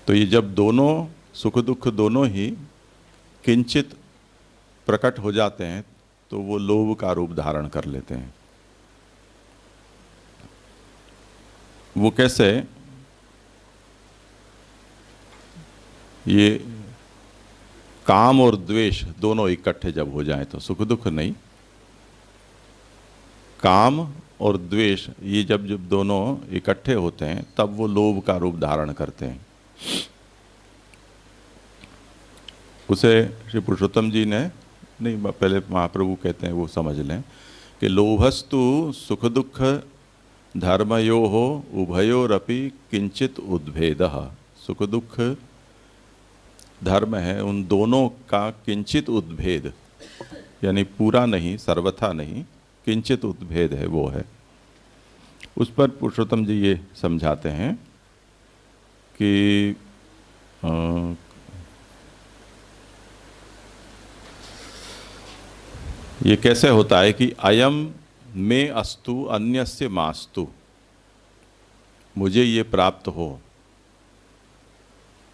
तो ये जब दोनों सुख दुख दोनों ही किंचित प्रकट हो जाते हैं तो वो लोभ का रूप धारण कर लेते हैं। वो कैसे? ये काम और द्वेष दोनों इकट्ठे जब हो जाएं तो सुख दुख नहीं, काम और द्वेष ये जब जब दोनों इकट्ठे होते हैं तब वो लोभ का रूप धारण करते हैं। उसे श्री पुरुषोत्तम जी ने नहीं, पहले महाप्रभु कहते हैं वो समझ लें कि लोभस्तु सुख दुख धर्मयोः उभयोरपि किंचित उद्भेदः। सुख दुख धर्म है, उन दोनों का किंचित उद्भेद, यानी पूरा नहीं, सर्वथा नहीं, किंचित उद्भेद है, वो है। उस पर पुरुषोत्तम जी ये समझाते हैं कि ये कैसे होता है कि अयम में अस्तु अन्यस्य मास्तु, मुझे ये प्राप्त हो,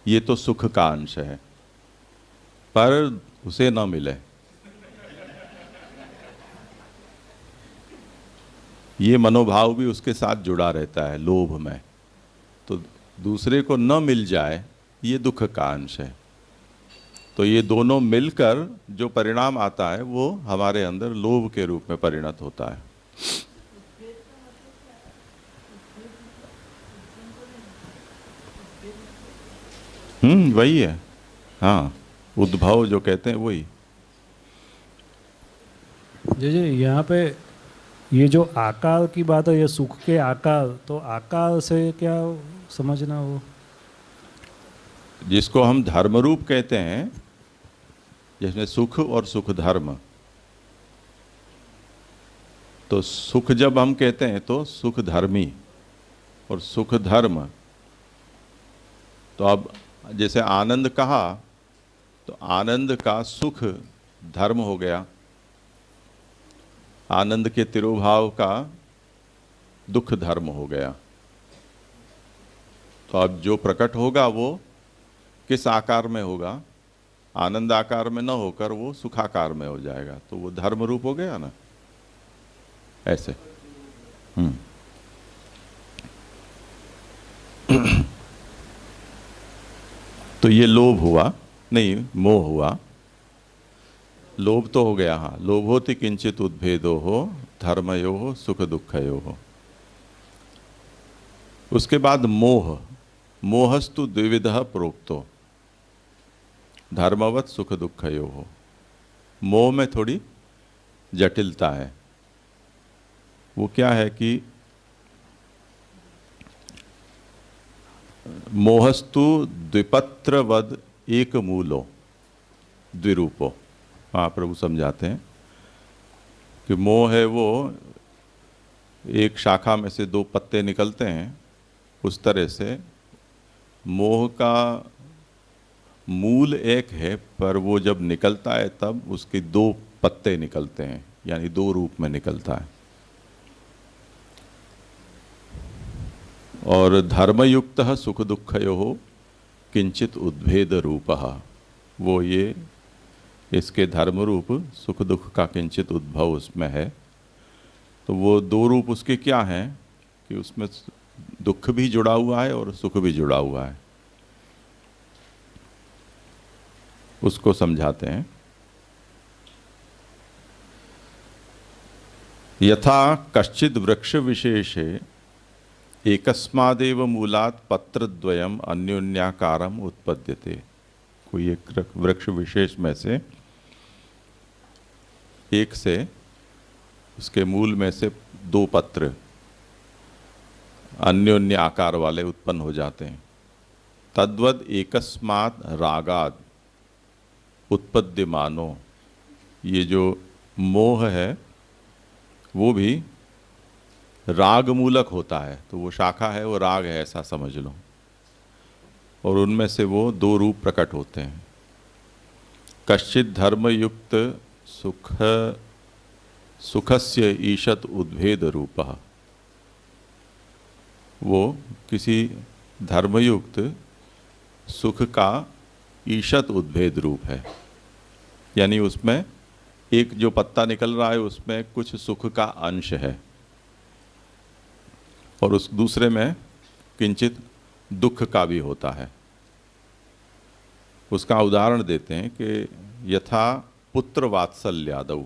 ये तो सुख का अंश है, पर उसे न मिले, ये मनोभाव भी उसके साथ जुड़ा रहता है लोभ में। तो दूसरे को न मिल जाए ये दुख का अंश है। तो ये दोनों मिलकर जो परिणाम आता है वो हमारे अंदर लोभ के रूप में परिणत होता है। वही है, हाँ, उद्भव जो कहते हैं वही। जी जी, यहाँ पे ये जो आकार की बात है, ये सुख के आकार, तो आकार से क्या समझना हो? जिसको हम धर्म रूप कहते हैं, जिसमें सुख और सुख धर्म, तो सुख जब हम कहते हैं तो सुख धर्मी और सुख धर्म। तो अब जैसे आनंद कहा तो आनंद का सुख धर्म हो गया, आनंद के तिरोभाव का दुख धर्म हो गया। तो अब जो प्रकट होगा वो किस आकार में होगा? आनंद आकार में न होकर वो सुखाकार में हो जाएगा, तो वो धर्म रूप हो गया ना, ऐसे। तो ये लोभ हुआ, नहीं मोह हुआ। लोभ तो हो गया, हाँ, लोभोति किंचित उद्भेदो हो धर्मयो सुख दुखयो हो। उसके बाद मोह, मोहस्तु द्विविधः प्रोक्तो धर्मवत सुख दुखयो हो। मोह में थोड़ी जटिलता है। वो क्या है कि मोहस्तु द्विपत्रवद एक मूलो द्विरूपो। हाँ, प्रभु समझाते हैं कि मोह है वो एक शाखा में से दो पत्ते निकलते हैं, उस तरह से मोह का मूल एक है, पर वो जब निकलता है तब उसके दो पत्ते निकलते हैं, यानी दो रूप में निकलता है। और धर्मयुक्त सुख दुःखयोः किंचित उद्भेद रूपः, वो ये इसके धर्म रूप सुख दुख का किंचित उद्भव उसमें है। तो वो दो रूप उसके क्या हैं कि उसमें दुख भी जुड़ा हुआ है और सुख भी जुड़ा हुआ है, उसको समझाते हैं। यथा कश्चिद वृक्ष विशेषे एकस्मादेव मूलात् पत्रद्वयम् अन्योन्याकारम् उत्पद्यते। कोई एक वृक्ष विशेष में से एक से उसके मूल में से दो पत्र अन्योन्य आकार वाले उत्पन्न हो जाते हैं। तद्वद एकस्मात् रागाद उत्पद्यमानो, ये जो मोह है वो भी राग मूलक होता है, तो वो शाखा है, वो राग है, ऐसा समझ लो। और उनमें से वो दो रूप प्रकट होते हैं। कश्चित धर्मयुक्त सुखस्य ईशत उद्भेद रूपः, वो किसी धर्मयुक्त सुख का ईशत उद्भेद रूप है, यानी उसमें एक जो पत्ता निकल रहा है उसमें कुछ सुख का अंश है और उस दूसरे में किंचित दुख का भी होता है। उसका उदाहरण देते हैं कि यथा पुत्र वात्सल्यादौ,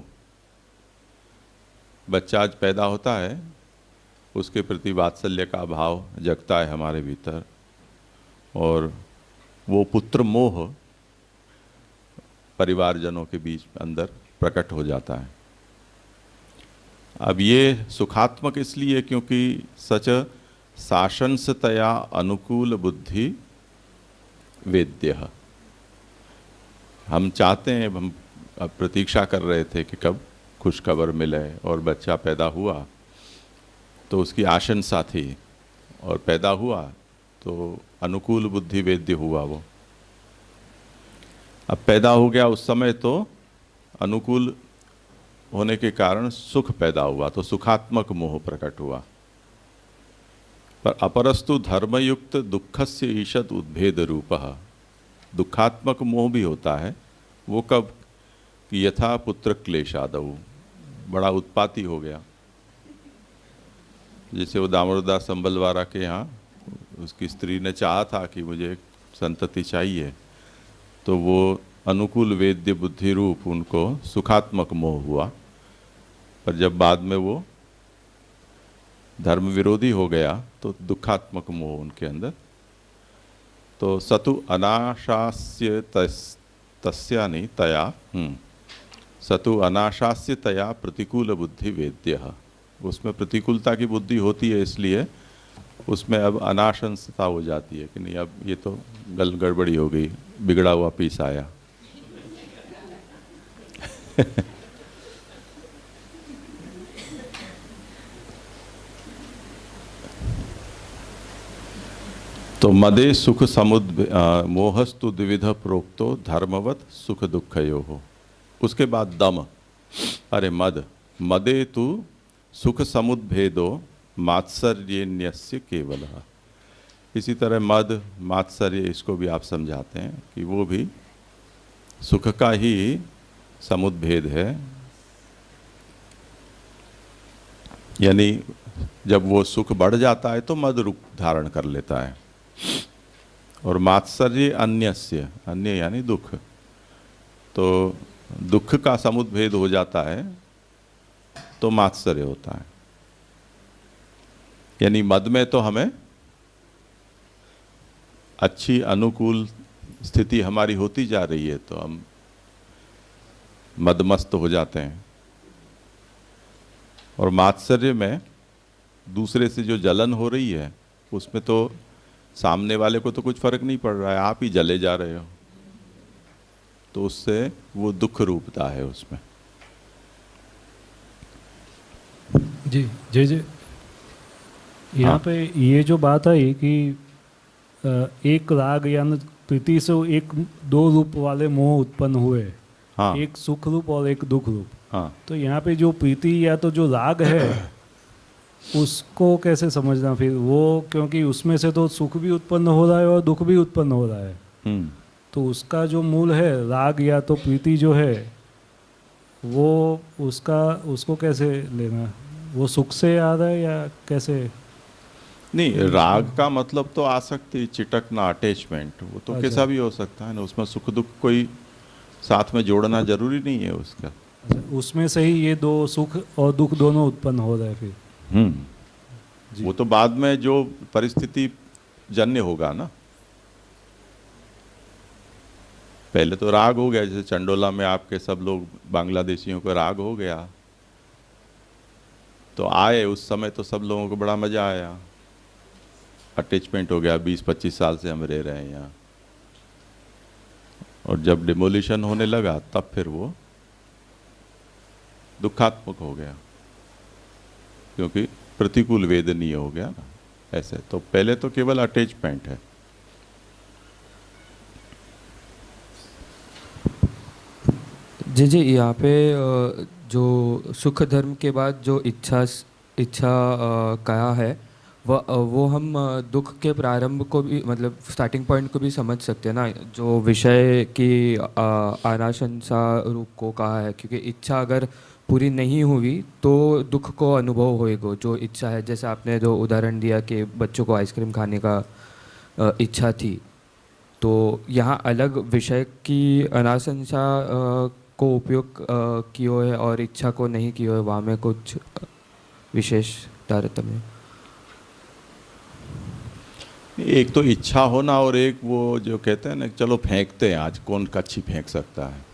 बच्चा आज पैदा होता है, उसके प्रति वात्सल्य का भाव जगता है हमारे भीतर, और वो पुत्र मोह परिवारजनों के बीच अंदर प्रकट हो जाता है। अब ये सुखात्मक इसलिए क्योंकि सच शासनसतया अनुकूल बुद्धि वेद्य। हम चाहते हैं, हम अब प्रतीक्षा कर रहे थे कि कब खुशखबर मिले, और बच्चा पैदा हुआ तो उसकी आशंसा थी, और पैदा हुआ तो अनुकूल बुद्धि वेद्य हुआ वो। अब पैदा हो गया उस समय तो अनुकूल होने के कारण सुख पैदा हुआ, तो सुखात्मक मोह प्रकट हुआ। पर अपरस्तु धर्मयुक्त दुखस्य ईशत उद्भेद रूपः, दुखात्मक मोह भी होता है। वो कब कि यथा पुत्र क्लेशादौ, बड़ा उत्पाती हो गया, जैसे वो दामोदरदास संबलवारा के यहाँ उसकी स्त्री ने चाहा था कि मुझे संतति चाहिए, तो वो अनुकूल वेद्य बुद्धि रूप उनको सुखात्मक मोह हुआ। पर जब बाद में वो धर्म विरोधी हो गया तो दुखात्मक मोह उनके अंदर। तो सतु अनाशास्य तस्यानि तया सतु अनाशास्य तया प्रतिकूल बुद्धि वेद्य, उसमें प्रतिकूलता की बुद्धि होती है, इसलिए उसमें अब अनाशंसता हो जाती है कि नहीं, अब ये तो गड़बड़ी हो गई, बिगड़ा हुआ पीस आया। तो मदे सुख मोहस्तु द्विविध प्रोक्तो धर्मवत सुख दुःखयोः। उसके बाद दम, अरे मदे तु सुख समुद्भेदो मात्सर्यन्यस्य केवलः। इसी तरह मद मात्सर्य, इसको भी आप समझाते हैं कि वो भी सुख का ही समुद्भेद है, यानी जब वो सुख बढ़ जाता है तो मद रूप धारण कर लेता है। और मात्सर्य अन्यस्य, अन्य यानी दुख, तो दुख का समुद्भेद हो जाता है तो मात्सर्य होता है। यानी मद में तो हमें अच्छी अनुकूल स्थिति हमारी होती जा रही है तो हम मदमस्त हो जाते हैं, और मात्सर्य में दूसरे से जो जलन हो रही है उसमें तो सामने वाले को तो कुछ फर्क नहीं पड़ रहा है, आप ही जले जा रहे हो, तो उससे वो दुख रूपता है उसमें। जी जी जी, यहाँ पे ये जो बात आई कि एक राग यानी प्रीति से एक दो रूप वाले मोह उत्पन्न हुए, हाँ एक सुख रूप और एक दुख रूप। हाँ, तो यहाँ पे जो प्रीति या तो जो राग है उसको कैसे समझना फिर वो, क्योंकि उसमें से तो सुख भी उत्पन्न हो रहा है और दुख भी उत्पन्न हो रहा है, तो उसका जो मूल है राग या तो प्रीति जो है वो उसको कैसे लेना, वो सुख से आ रहा है या कैसे? नहीं, राग का मतलब तो आसक्ति, चिटकना, अटैचमेंट, वो तो अच्छा। कैसा भी हो सकता है ना, उसमें सुख दुख कोई साथ में जोड़ना जरूरी नहीं है उसका। अच्छा, उसमें से ही ये दो सुख और दुख दोनों उत्पन्न हो रहे हैं फिर? जी। वो तो बाद में जो परिस्थिति जन्य होगा ना, पहले तो राग हो गया, जैसे चंडोला में आपके सब लोग बांग्लादेशियों को राग हो गया, तो आए उस समय तो सब लोगों को बड़ा मजा आया, अटैचमेंट हो गया, 20-25 साल से हम रह रहे हैं यहाँ, और जब डिमोलिशन होने लगा तब फिर वो दुखात्मक हो गया, क्योंकि प्रतिकूल वेदनीय हो गया ना। ऐसे तो पहले तो केवल अटैचमेंट है। जी जी, यहाँ पे जो सुख धर्म के बाद जो इच्छा कहा है वो हम दुख के प्रारंभ को भी, मतलब स्टार्टिंग पॉइंट को भी समझ सकते हैं ना, जो विषय की अनाशंसा रूप को कहा है, क्योंकि इच्छा अगर पूरी नहीं हुई तो दुख को अनुभव होएगा। जो इच्छा है, जैसे आपने जो उदाहरण दिया कि बच्चों को आइसक्रीम खाने का इच्छा थी, तो यहाँ अलग विषय की अनाशंसा को उपयोग कियो है और इच्छा को नहीं कियो है, वहाँ में कुछ विशेष तारतम्य? एक तो इच्छा होना और एक वो जो कहते हैं ना, चलो फेंकते हैं, आज कौन कच्छी फेंक सकता है।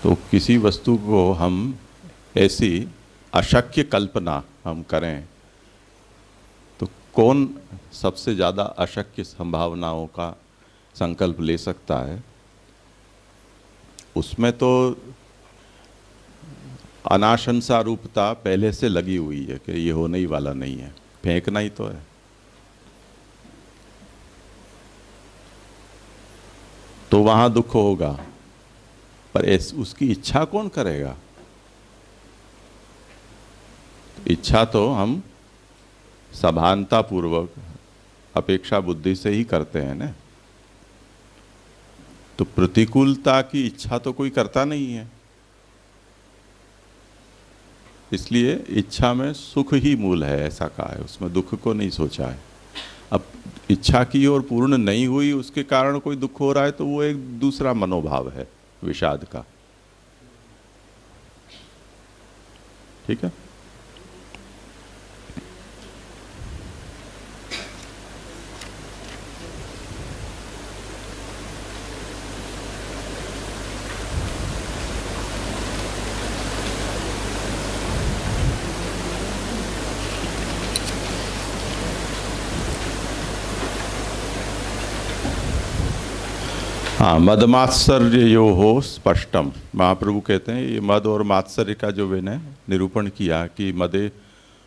तो किसी वस्तु को हम ऐसी अशक्य कल्पना हम करें तो कौन सबसे ज़्यादा अशक्य संभावनाओं का संकल्प ले सकता है। उसमें तो अनाशंसा रूपता पहले से लगी हुई है कि ये होने ही वाला नहीं है, फेंकना ही तो है। तो वहाँ दुख होगा, पर उसकी इच्छा कौन करेगा? इच्छा तो हम सभानता पूर्वक अपेक्षा बुद्धि से ही करते हैं ना। तो प्रतिकूलता की इच्छा तो कोई करता नहीं है, इसलिए इच्छा में सुख ही मूल है, ऐसा कहा है, उसमें दुख को नहीं सोचा है। अब इच्छा की और पूर्ण नहीं हुई उसके कारण कोई दुख हो रहा है तो वो एक दूसरा मनोभाव है विषाद का। ठीक है। हाँ, मदमात्सर्य यो हो स्पष्टम। महाप्रभु कहते हैं ये मद और मात्सर्य का जो मैंने निरूपण किया कि मदे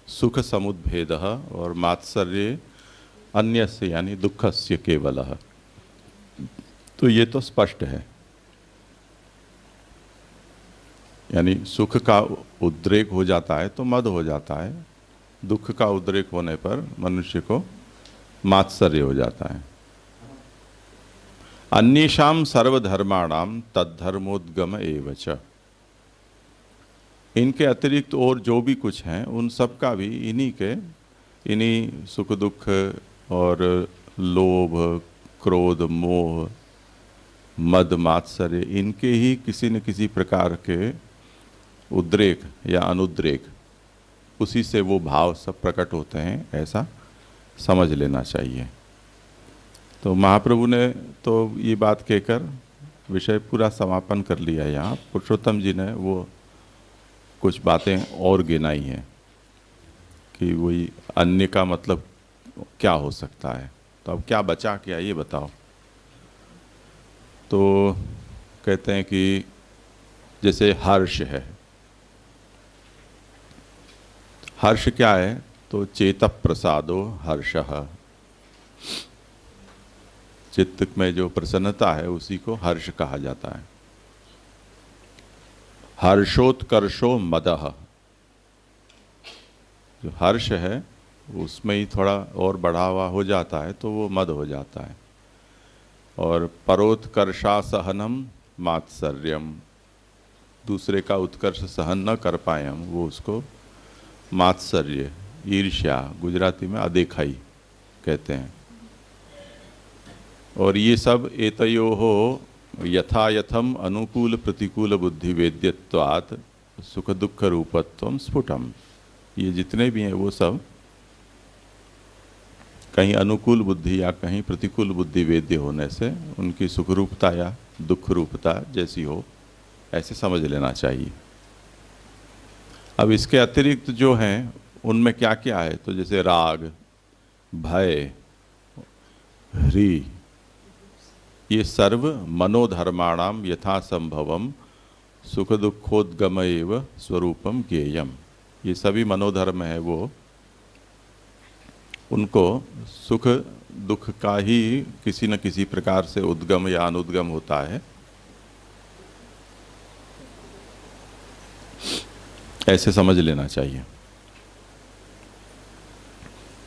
सुख समुद्भेद और मात्सर्य अन्यस्य यानी दुखस्य केवलः, तो ये तो स्पष्ट है। यानी सुख का उद्रेक हो जाता है तो मद हो जाता है, दुख का उद्रेक होने पर मनुष्य को मात्सर्य हो जाता है। अन्येषां सर्वधर्माणाम तद्धर्मोद्गम एव च। इनके अतिरिक्त और जो भी कुछ हैं उन सब का भी इन्हीं सुख दुख और लोभ, क्रोध, मोह, मद, मात्सर्य, इनके ही किसी न किसी प्रकार के उद्रेक या अनुद्रेक, उसी से वो भाव सब प्रकट होते हैं, ऐसा समझ लेना चाहिए। तो महाप्रभु ने तो ये बात कहकर विषय पूरा समापन कर लिया। यहाँ पुरुषोत्तम जी ने वो कुछ बातें और गिनाई हैं कि वही अन्य का मतलब क्या हो सकता है। तो अब क्या बचा क्या ये बताओ। तो कहते हैं कि जैसे हर्ष है, हर्ष क्या है? तो चेत प्रसादो हर्षः, चित्त में जो प्रसन्नता है उसी को हर्ष कहा जाता है। हर्षोत्कर्षो मदः, जो हर्ष है उसमें ही थोड़ा और बढ़ावा हो जाता है तो वो मद हो जाता है। और परोत्कर्षा सहनम मात्सर्यम, दूसरे का उत्कर्ष सहन न कर पाए हम, वो उसको मात्सर्य, ईर्ष्या, गुजराती में अदेखाई कहते हैं। और ये सब एतयोः यथायथम अनुकूल प्रतिकूल बुद्धि वेद्यत्वात् सुख दुख रूपत्वम स्फुटम, ये जितने भी हैं वो सब कहीं अनुकूल बुद्धि या कहीं प्रतिकूल बुद्धि वेद्य होने से उनकी सुख रूपता या दुख रूपता जैसी हो ऐसे समझ लेना चाहिए। अब इसके अतिरिक्त जो हैं उनमें क्या क्या है? तो जैसे राग, भय, ह्री, ये सर्व मनोधर्माणाम यथासंभवम सुख दुखोद्गमैव स्वरूपम ज्ञेयम, ये सभी मनोधर्म है वो उनको सुख दुख का ही किसी न किसी प्रकार से उद्गम या अनुद्गम होता है, ऐसे समझ लेना चाहिए।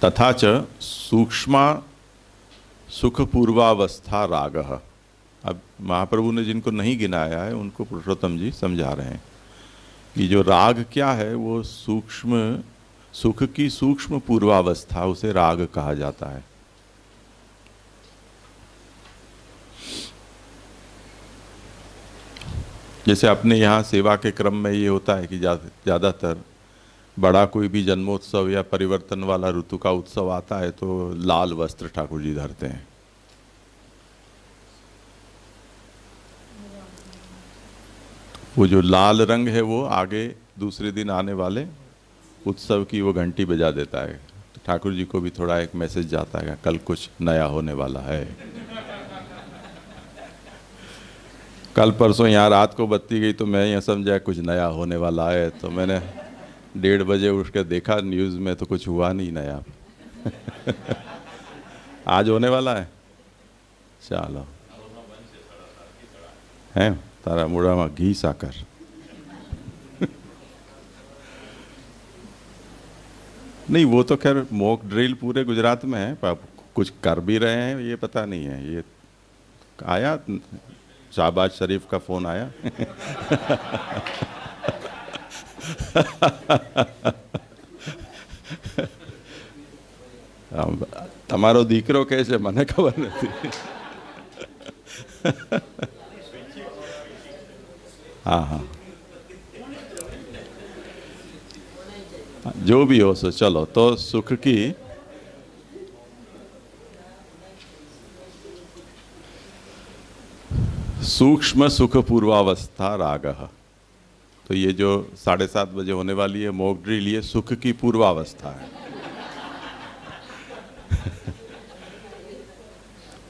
तथा च सूक्ष्म सुख पूर्वावस्था रागः, अब महाप्रभु ने जिनको नहीं गिनाया है उनको पुरुषोत्तम जी समझा रहे हैं कि जो राग क्या है वो सूक्ष्म सुख की सूक्ष्म पूर्वावस्था, उसे राग कहा जाता है। जैसे अपने यहाँ सेवा के क्रम में ये होता है कि ज़्यादातर बड़ा कोई भी जन्मोत्सव या परिवर्तन वाला ऋतु का उत्सव आता है तो लाल वस्त्र ठाकुर जी धरते हैं। वो जो लाल रंग है वो आगे दूसरे दिन आने वाले उत्सव की वो घंटी बजा देता है। तो ठाकुर जी को भी थोड़ा एक मैसेज जाता है कल कुछ नया होने वाला है। कल परसों यहाँ रात को बत्ती गई तो मैं यहाँ समझा कुछ नया होने वाला है, तो मैंने 1:30 बजे उठ के देखा न्यूज़ में तो कुछ हुआ नहीं नया। आज होने वाला है, चलो हैं तारा मुड़ा में घी साकर। नहीं वो तो खैर मॉक ड्रिल पूरे गुजरात में है, पर कुछ कर भी रहे हैं ये पता नहीं है। ये आया शहबाज शरीफ का फोन आया। તમારો દીકરો કહે છે મને ખબર નથી। हाँ हाँ जो भी हो सो चलो। तो सुख की सूक्ष्म सुख पूर्वावस्था रागः, तो ये जो 7:30 बजे होने वाली है मॉक ड्रिल, ये सुख की पूर्वावस्था है।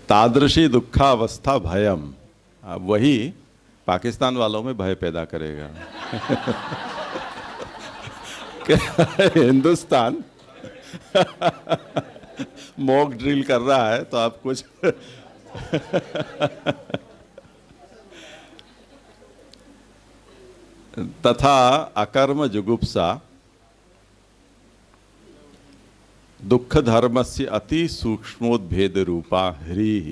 तादृशी दुखावस्था भयम, अब वही पाकिस्तान वालों में भय पैदा करेगा। हिंदुस्तान मॉक ड्रिल कर रहा है तो आप कुछ तथा अकर्म जुगुप्सा दुख धर्मस्य अति सूक्ष्मोद्भेद रूपा ह्रीः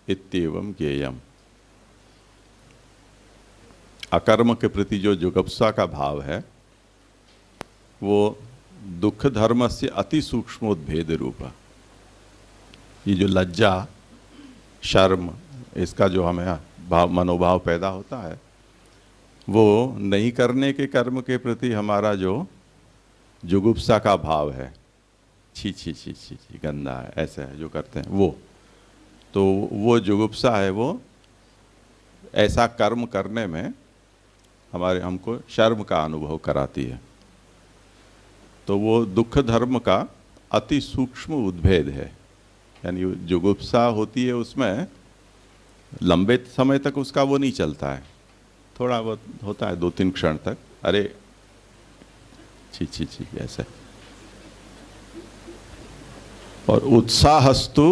इत्येवं ज्ञेयम्। अकर्म के प्रति जो जुगुप्सा का भाव है वो दुख धर्म से अति सूक्ष्मोद्भेद रूपा, ये जो लज्जा शर्म इसका जो हमें भाव मनोभाव पैदा होता है वो नहीं करने के कर्म के प्रति हमारा जो जुगुप्सा का भाव है, छी छी छी छी छी गंदा है ऐसा है जो करते हैं वो, तो वो जुगुप्सा है, वो ऐसा कर्म करने में हमको शर्म का अनुभव कराती है। तो वो दुख धर्म का अति सूक्ष्म उद्भेद है, यानी जुगुप्सा होती है, उसमें लंबे समय तक उसका वो नहीं चलता है, थोड़ा बहुत होता है 2-3 क्षण तक, अरे छी छी छी ऐसे। और उत्साहस्तु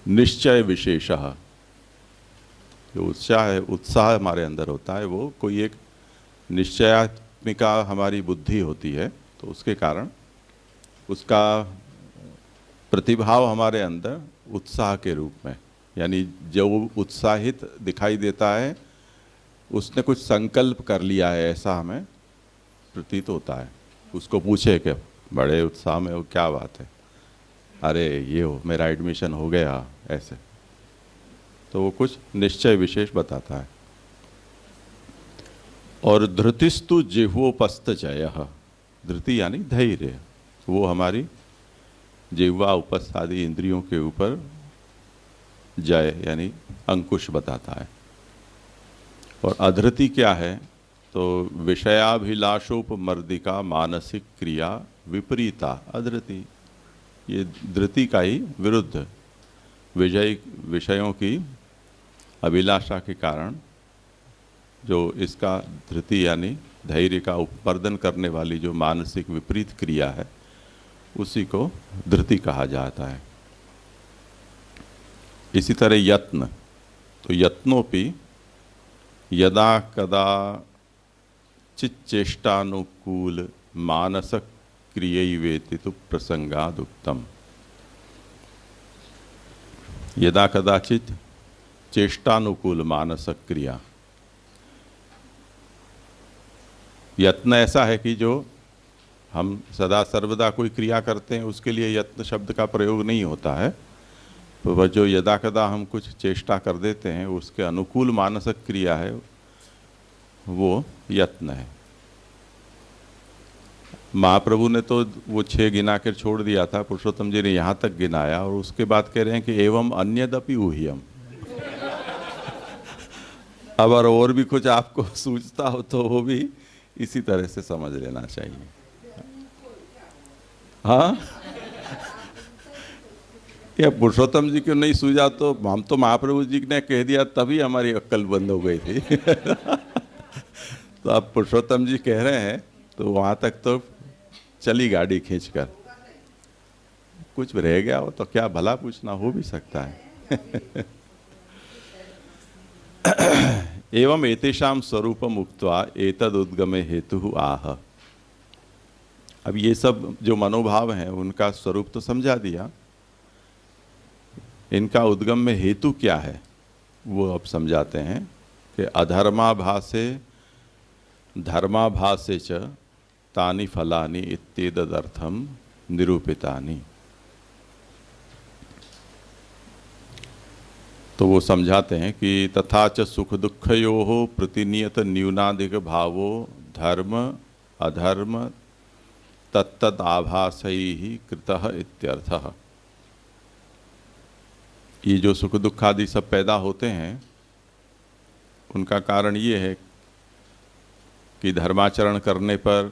निश्चय विशेषः, जो उत्साह हमारे अंदर होता है वो कोई एक निश्चयात्मिका हमारी बुद्धि होती है, तो उसके कारण उसका प्रतिभाव हमारे अंदर उत्साह के रूप में, यानी जो उत्साहित दिखाई देता है उसने कुछ संकल्प कर लिया है, ऐसा हमें प्रतीत होता है। उसको पूछे कि बड़े उत्साह में हो, क्या बात है, अरे ये हो, मेरा एडमिशन हो गया, ऐसे, तो वो कुछ निश्चय विशेष बताता है। और धृतिस्तु जिह्वोपस्थ जयः, धृति यानी धैर्य, वो हमारी जिह्वा उपस्थ आदि इंद्रियों के ऊपर जय यानी अंकुश बताता है। और अधृति क्या है, तो विषयाभिलाषोपमर्दिका मानसिक क्रिया विपरीता अधृति, ये धृति का ही विरुद्ध, विषयों की अभिलाषा के कारण जो इसका धृति यानी धैर्य का उपवर्धन करने वाली जो मानसिक विपरीत क्रिया है, उसी को धृति कहा जाता है। इसी तरह यत्न, तो यत्नोपि यदा कदा चिच्चेष्टानुकूल मानसक क्रियैवेति तु प्रसंगादुक्तम। यदा कदाचित चेष्टानुकूल मानसक क्रिया, यत्न ऐसा है कि जो हम सदा सर्वदा कोई क्रिया करते हैं उसके लिए यत्न शब्द का प्रयोग नहीं होता है, तो वह जो यदा कदा हम कुछ चेष्टा कर देते हैं उसके अनुकूल मानसिक क्रिया है, वो यत्न है। महाप्रभु ने तो वो 6 गिना कर छोड़ दिया था, पुरुषोत्तम जी ने यहाँ तक गिनाया और उसके बाद कह रहे हैं कि एवं अन्यदपि ऊह्यम। अब और भी कुछ आपको सूझता हो तो वो भी इसी तरह से समझ लेना चाहिए। हाँ, या पुरुषोत्तम जी को नहीं सूझा तो हम तो महाप्रभु जी ने कह दिया तभी हमारी अक्ल बंद हो गई थी। तो अब पुरुषोत्तम जी कह रहे हैं तो वहाँ तक तो चली गाड़ी खींचकर, कुछ रह गया हो तो क्या भला पूछना, हो भी सकता है। एवं एतेषां स्वरूपम उक्त्वा एतद उद्गमे हेतु आह। अब ये सब जो मनोभाव हैं उनका स्वरूप तो समझा दिया, इनका उद्गम में हेतु क्या है वो अब समझाते हैं कि अधर्माभासे धर्माभासे च तानि फलानि इत्येतदर्थम निरूपितानि। तो वो समझाते हैं कि तथा च सुख दुःखयोः प्रतिनियत न्यूनाधिक भावो धर्म अधर्म तत्तद आभासैः कृतः इत्यर्थः। ये जो सुख दुख आदि सब पैदा होते हैं उनका कारण ये है कि धर्माचरण करने पर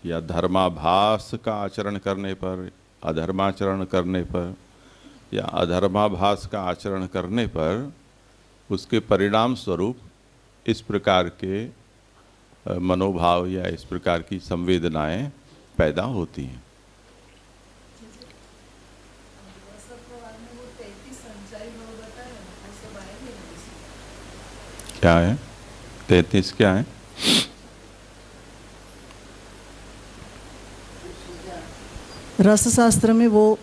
या धर्माभास का आचरण करने पर, अधर्माचरण करने पर या अधर्माभास का आचरण करने पर उसके परिणाम स्वरूप इस प्रकार के मनोभाव या इस प्रकार की संवेदनाएं पैदा होती हैं। क्या है 33? क्या है? रस शास्त्र में वो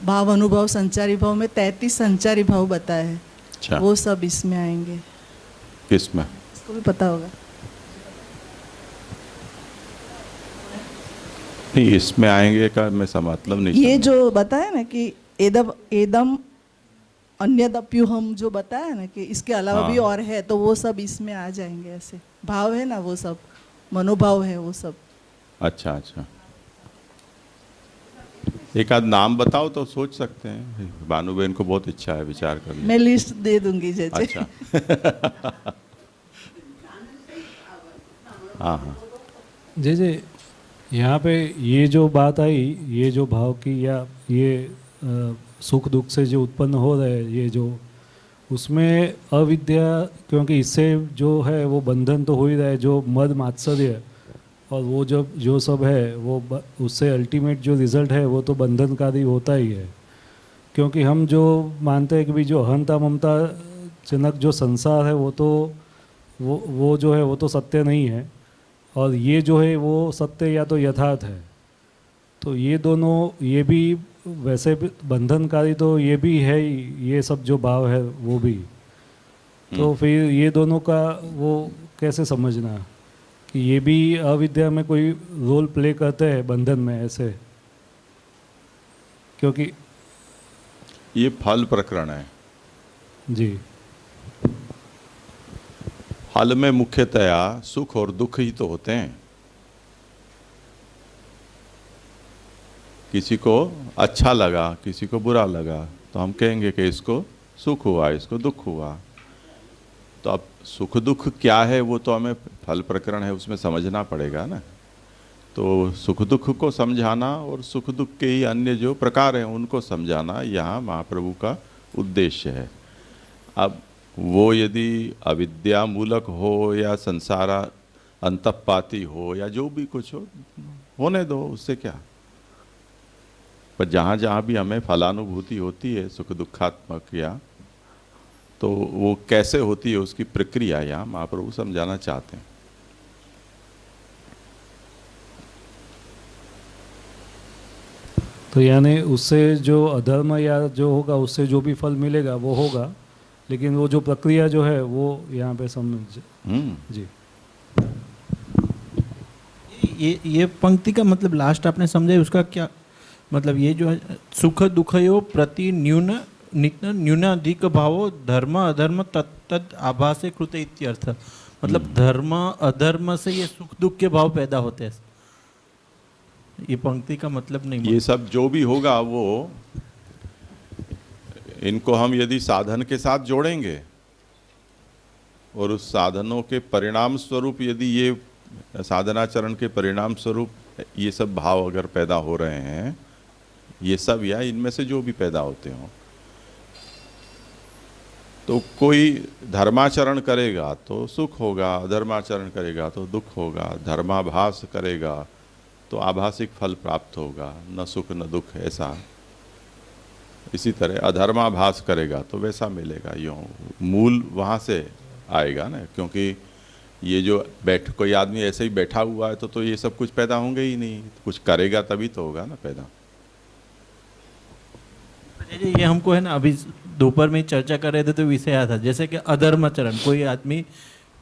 भाव अनुभव संचारी भाव में 33 संचारी भाव बताए हैं। अच्छा, वो सब इसमें आएंगे। किस में? इसको भी पता होगा। नहीं, इसमें आएंगे का मैं मतलब नहीं। ये जो बताया ना कि एदम अन्यदप्युहम जो बताया ना कि इसके अलावा भी और है, तो वो सब इसमें आ जाएंगे। ऐसे भाव है ना, वो सब मनोभाव है वो सब। अच्छा अच्छा। एक आध नाम बताओ तो सोच सकते हैं। भानुबेन को बहुत इच्छा है विचार करने। मैं लिस्ट दे दूंगी जे जे। अच्छा। हाँ हाँ जे जे यहाँ पे ये जो बात आई, ये जो भाव की या ये सुख दुख से जो उत्पन्न हो रहे हैं, ये जो उसमें अविद्या, क्योंकि इससे जो है वो बंधन तो हो ही रहा है, जो मद मात्सर्य और वो जो सब है वो उससे अल्टीमेट जो रिज़ल्ट है वो तो बंधनकारी होता ही है। क्योंकि हम जो मानते हैं कि भी जो अहंता ममता जनक जो संसार है वो तो वो जो है वो तो सत्य नहीं है, और ये जो है वो सत्य या तो यथार्थ है। तो ये दोनों, ये भी वैसे भी बंधनकारी तो ये भी है ही, ये सब जो भाव है वो भी। तो फिर ये दोनों का वो कैसे समझना कि ये भी अविद्या में कोई रोल प्ले करते हैं बंधन में ऐसे? क्योंकि ये फल प्रकरण है जी, फल में मुख्यतया सुख और दुख ही तो होते हैं। किसी को अच्छा लगा, किसी को बुरा लगा, तो हम कहेंगे कि इसको सुख हुआ, इसको दुख हुआ। तो अब सुख दुख क्या है वो तो हमें फल प्रकरण है उसमें समझना पड़ेगा ना। तो सुख दुख को समझाना और सुख दुख के ही अन्य जो प्रकार हैं उनको समझाना यहाँ महाप्रभु का उद्देश्य है। अब वो यदि अविद्या मूलक हो या संसार अंतःपाती हो या जो भी कुछ हो, होने दो, उससे क्या। पर जहाँ जहाँ भी हमें फलानुभूति होती है सुख दुखात्मक या, तो वो कैसे होती है उसकी प्रक्रिया यहाँ महाप्रभु समझाना चाहते हैं। तो यानी उससे जो अधर्म या जो होगा उससे जो भी फल मिलेगा वो होगा, लेकिन वो जो प्रक्रिया जो है वो यहाँ पे समझ जी। ये पंक्ति का मतलब लास्ट आपने समझे उसका क्या मतलब? ये जो है सुख दुखयो प्रति न्यून न्यूनाधिक भावो धर्म अधर्म तत्तद आभासे कृत इत्यर्थ। मतलब धर्म अधर्म से ये सुख दुख के भाव पैदा होते हैं। ये पंक्ति का मतलब नहीं। ये सब जो भी होगा वो इनको हम यदि साधन के साथ जोड़ेंगे और उस साधनों के परिणाम स्वरूप यदि ये साधनाचरण के परिणाम स्वरूप ये सब भाव अगर पैदा हो रहे हैं, ये सब या इनमें से जो भी पैदा होते हों, तो कोई धर्माचरण करेगा तो सुख होगा, अधर्माचरण करेगा तो दुख होगा, धर्माभास करेगा तो आभासिक फल प्राप्त होगा, न सुख न दुख ऐसा। इसी तरह अधर्माभास करेगा तो वैसा मिलेगा। यूँ मूल वहाँ से आएगा ना, क्योंकि ये जो कोई आदमी ऐसे ही बैठा हुआ है तो ये सब कुछ पैदा होंगे ही नहीं, कुछ करेगा तभी तो होगा ना पैदा। ये हमको है ना, अभी दोपहर में चर्चा कर रहे थे तो विषय आया था, जैसे कि अधर्माचरण, कोई आदमी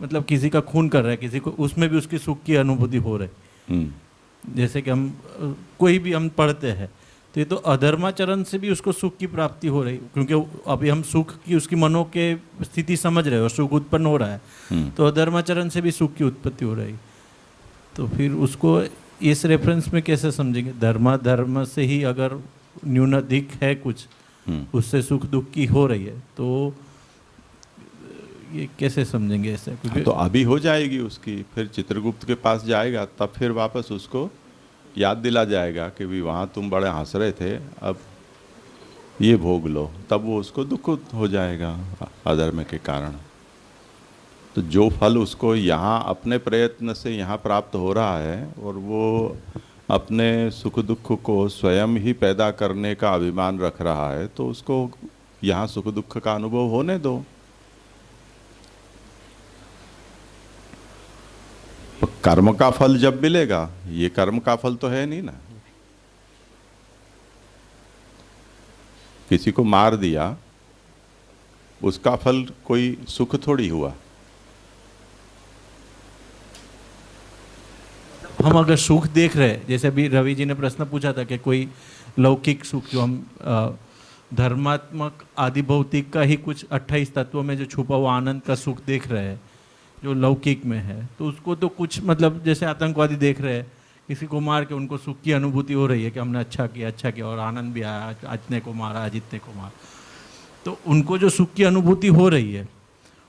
मतलब किसी का खून कर रहा है किसी को, उसमें भी उसकी सुख की अनुभूति हो रही। जैसे कि हम कोई भी हम पढ़ते हैं तो ये तो अधर्माचरण से भी उसको सुख की प्राप्ति हो रही, क्योंकि अभी हम सुख की उसकी मनो के स्थिति समझ रहे हो, सुख उत्पन्न हो रहा है, तो अधर्माचरण से भी सुख की उत्पत्ति हो रही। तो फिर उसको इस रेफरेंस में कैसे समझेंगे? धर्म से ही अगर न्यूनाधिक है कुछ, उससे सुख दुख की हो रही है, तो ये कैसे समझेंगे ऐसे? क्योंकि तो अभी हो जाएगी उसकी, फिर चित्रगुप्त के पास जाएगा तब फिर वापस उसको याद दिला जाएगा कि भी वहाँ तुम बड़े हंस रहे थे, अब ये भोग लो, तब वो उसको दुख हो जाएगा अधर्म के कारण। तो जो फल उसको यहाँ अपने प्रयत्न से यहाँ प्राप्त हो रहा है और वो अपने सुख दुख को स्वयं ही पैदा करने का अभिमान रख रहा है, तो उसको यहाँ सुख दुख का अनुभव होने दो। कर्म का फल जब मिलेगा, ये कर्म का फल तो है नहीं ना। किसी को मार दिया, उसका फल कोई सुख थोड़ी हुआ। हम अगर सुख देख रहे हैं, जैसे अभी रवि जी ने प्रश्न पूछा था कि कोई लौकिक सुख जो हम धर्मात्मक आदि भौतिक का ही कुछ 28 तत्वों में जो छुपा हुआ आनंद का सुख देख रहे हैं जो लौकिक में है, तो उसको तो कुछ मतलब जैसे आतंकवादी देख रहे हैं किसी को मार के उनको सुख की अनुभूति हो रही है कि हमने अच्छा किया और आनंद भी आया, इतने को मारा, जितने को मारा, तो उनको जो सुख की अनुभूति हो रही है,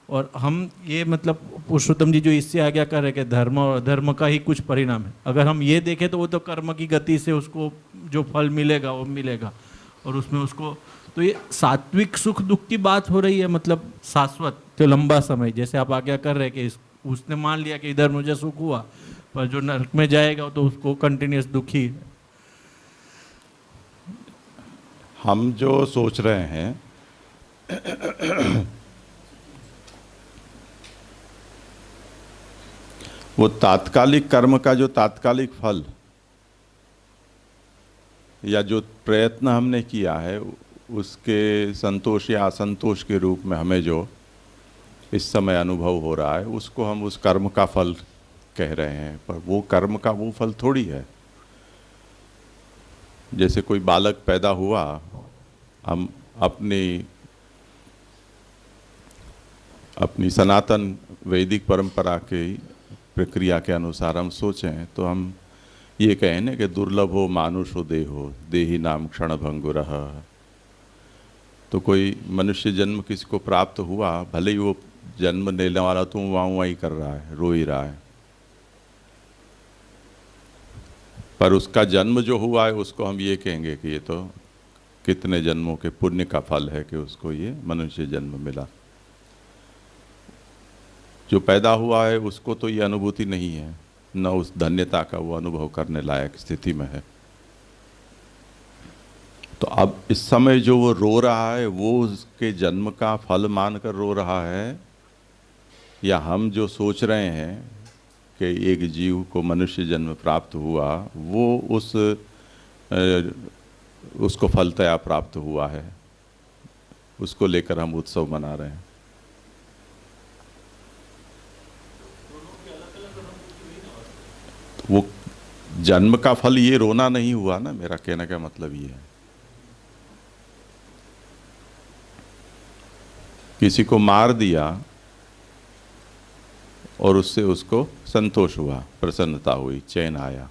और हम ये मतलब पुरुषोत्तम जी जो इससे आज्ञा कर रहे कि धर्म और अधर्म का ही कुछ परिणाम है, अगर हम ये देखें तो वो तो कर्म की गति से उसको जो फल मिलेगा वो मिलेगा, और उसमें उसको तो ये सात्विक सुख दुख की बात हो रही है, मतलब शाश्वत जो लंबा समय, जैसे आप आज्ञा कर रहे हैं कि उसने मान लिया कि इधर मुझे सुख हुआ, पर जो नरक में जाएगा तो उसको कंटिन्यूस दुखी। हम जो सोच रहे हैं वो तात्कालिक कर्म का जो तात्कालिक फल या जो प्रयत्न हमने किया है उसके संतोष या असंतोष के रूप में हमें जो इस समय अनुभव हो रहा है उसको हम उस कर्म का फल कह रहे हैं, पर वो कर्म का वो फल थोड़ी है। जैसे कोई बालक पैदा हुआ, हम अपनी सनातन वैदिक परंपरा की प्रक्रिया के अनुसार हम सोचें तो हम ये कहें ना कि दुर्लभो मानुषो देहो देही नाम क्षण भंगुरः। तो कोई मनुष्य जन्म किसी को प्राप्त हुआ, भले ही वो जन्म लेने वाला तो वहाँ ही कर रहा है, रो ही रहा है, पर उसका जन्म जो हुआ है उसको हम ये कहेंगे कि ये तो कितने जन्मों के पुण्य का फल है कि उसको ये मनुष्य जन्म मिला। जो पैदा हुआ है उसको तो ये अनुभूति नहीं है, न उस धन्यता का वो अनुभव करने लायक स्थिति में है। तो अब इस समय जो वो रो रहा है वो उसके जन्म का फल मानकर रो रहा है, या हम जो सोच रहे हैं कि एक जीव को मनुष्य जन्म प्राप्त हुआ वो उसको फलतया प्राप्त हुआ है, उसको लेकर हम उत्सव मना रहे हैं। वो जन्म का फल ये रोना नहीं हुआ ना, मेरा कहने का मतलब ये है। किसी को मार दिया और उससे उसको संतोष हुआ, प्रसन्नता हुई, चैन आया,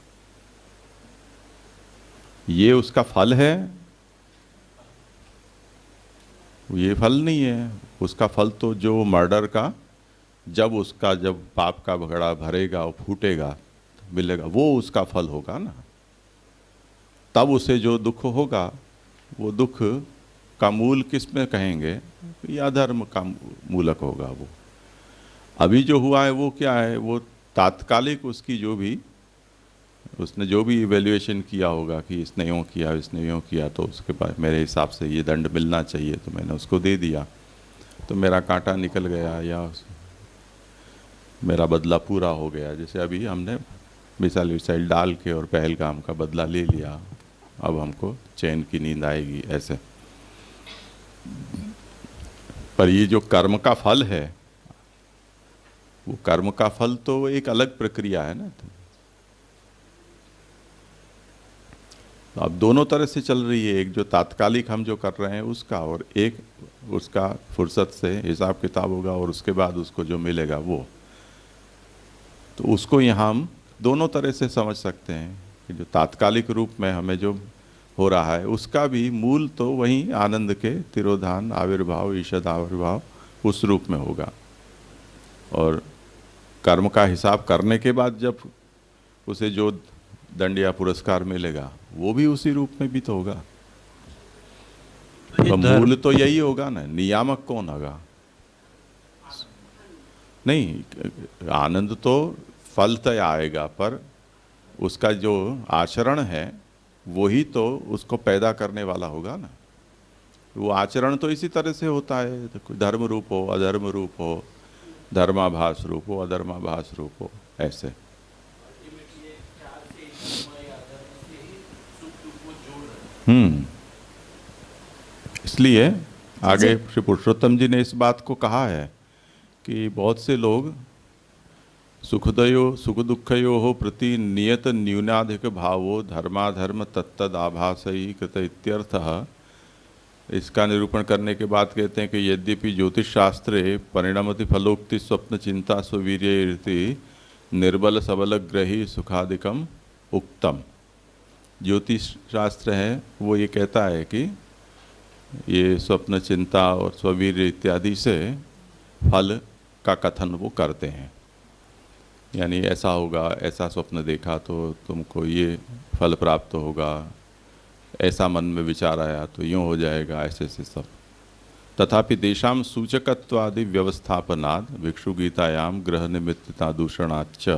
ये उसका फल है? ये फल नहीं है। उसका फल तो जो मर्डर का जब पाप का भगड़ा भरेगा और फूटेगा मिलेगा, वो उसका फल होगा ना। तब उसे जो दुख होगा वो दुख का मूल किस में कहेंगे? या अधर्म का मूलक होगा। वो अभी जो हुआ है वो क्या है? वो तात्कालिक उसकी उसने जो भी इवैल्यूएशन किया होगा कि इसने यूँ किया, इसने यूँ किया, तो उसके बाद मेरे हिसाब से ये दंड मिलना चाहिए, तो मैंने उसको दे दिया, तो मेरा कांटा निकल गया या मेरा बदला पूरा हो गया। जैसे अभी हमने मिसाइल विसाइल डाल के और पहलगाम का बदला ले लिया, अब हमको चैन की नींद आएगी, ऐसे। पर ये जो कर्म का फल है, वो कर्म का फल तो एक अलग प्रक्रिया है ना। तो अब दोनों तरह से चल रही है, एक जो तात्कालिक हम जो कर रहे हैं उसका, और एक उसका फुर्सत से हिसाब किताब होगा और उसके बाद उसको जो मिलेगा वो। तो उसको यहाँ हम दोनों तरह से समझ सकते हैं कि जो तात्कालिक रूप में हमें जो हो रहा है उसका भी मूल तो वहीं आनंद के तिरोधान, आविर्भाव, ईषद आविर्भाव उस रूप में होगा। और कर्म का हिसाब करने के बाद जब उसे जो दंड या पुरस्कार मिलेगा वो भी उसी रूप में भी तो होगा। तो मूल तो यही होगा ना। नियामक कौन होगा? नहीं, आनंद तो फलतः आएगा, पर उसका जो आचरण है वही तो उसको पैदा करने वाला होगा ना। वो आचरण तो इसी तरह से होता है, तो कोई धर्म रूप हो, अधर्म रूप हो, धर्माभास रूप हो, अधर्माभास रूप हो, ऐसे। इसलिए आगे श्री पुरुषोत्तम जी ने इस बात को कहा है कि बहुत से लोग सुख दुखयो हो प्रति नियत न्यूनाधिक भावो धर्माधर्म तत्तद आभासई कृत इत्यर्थः। इसका निरूपण करने के बाद कहते हैं कि यद्यपि ज्योतिष शास्त्रे परिणमति फलोक्ति स्वप्न चिंता सुवीर्येति निर्बल सबल ग्रही सुखादिकम उक्तम। ज्योतिष शास्त्र है वो ये कहता है कि ये स्वप्न चिंता और स्ववीर्य इत्यादि से फल का कथन वो करते हैं, यानी ऐसा होगा, ऐसा स्वप्न देखा तो तुमको ये फल प्राप्त होगा, ऐसा मन में विचार आया तो यूँ हो जाएगा, ऐसे ऐसे सब। तथापि देशाम सूचकत्वादि व्यवस्थापनाद भिक्षु गीतायाम ग्रह निमित्तता दूषणाच्च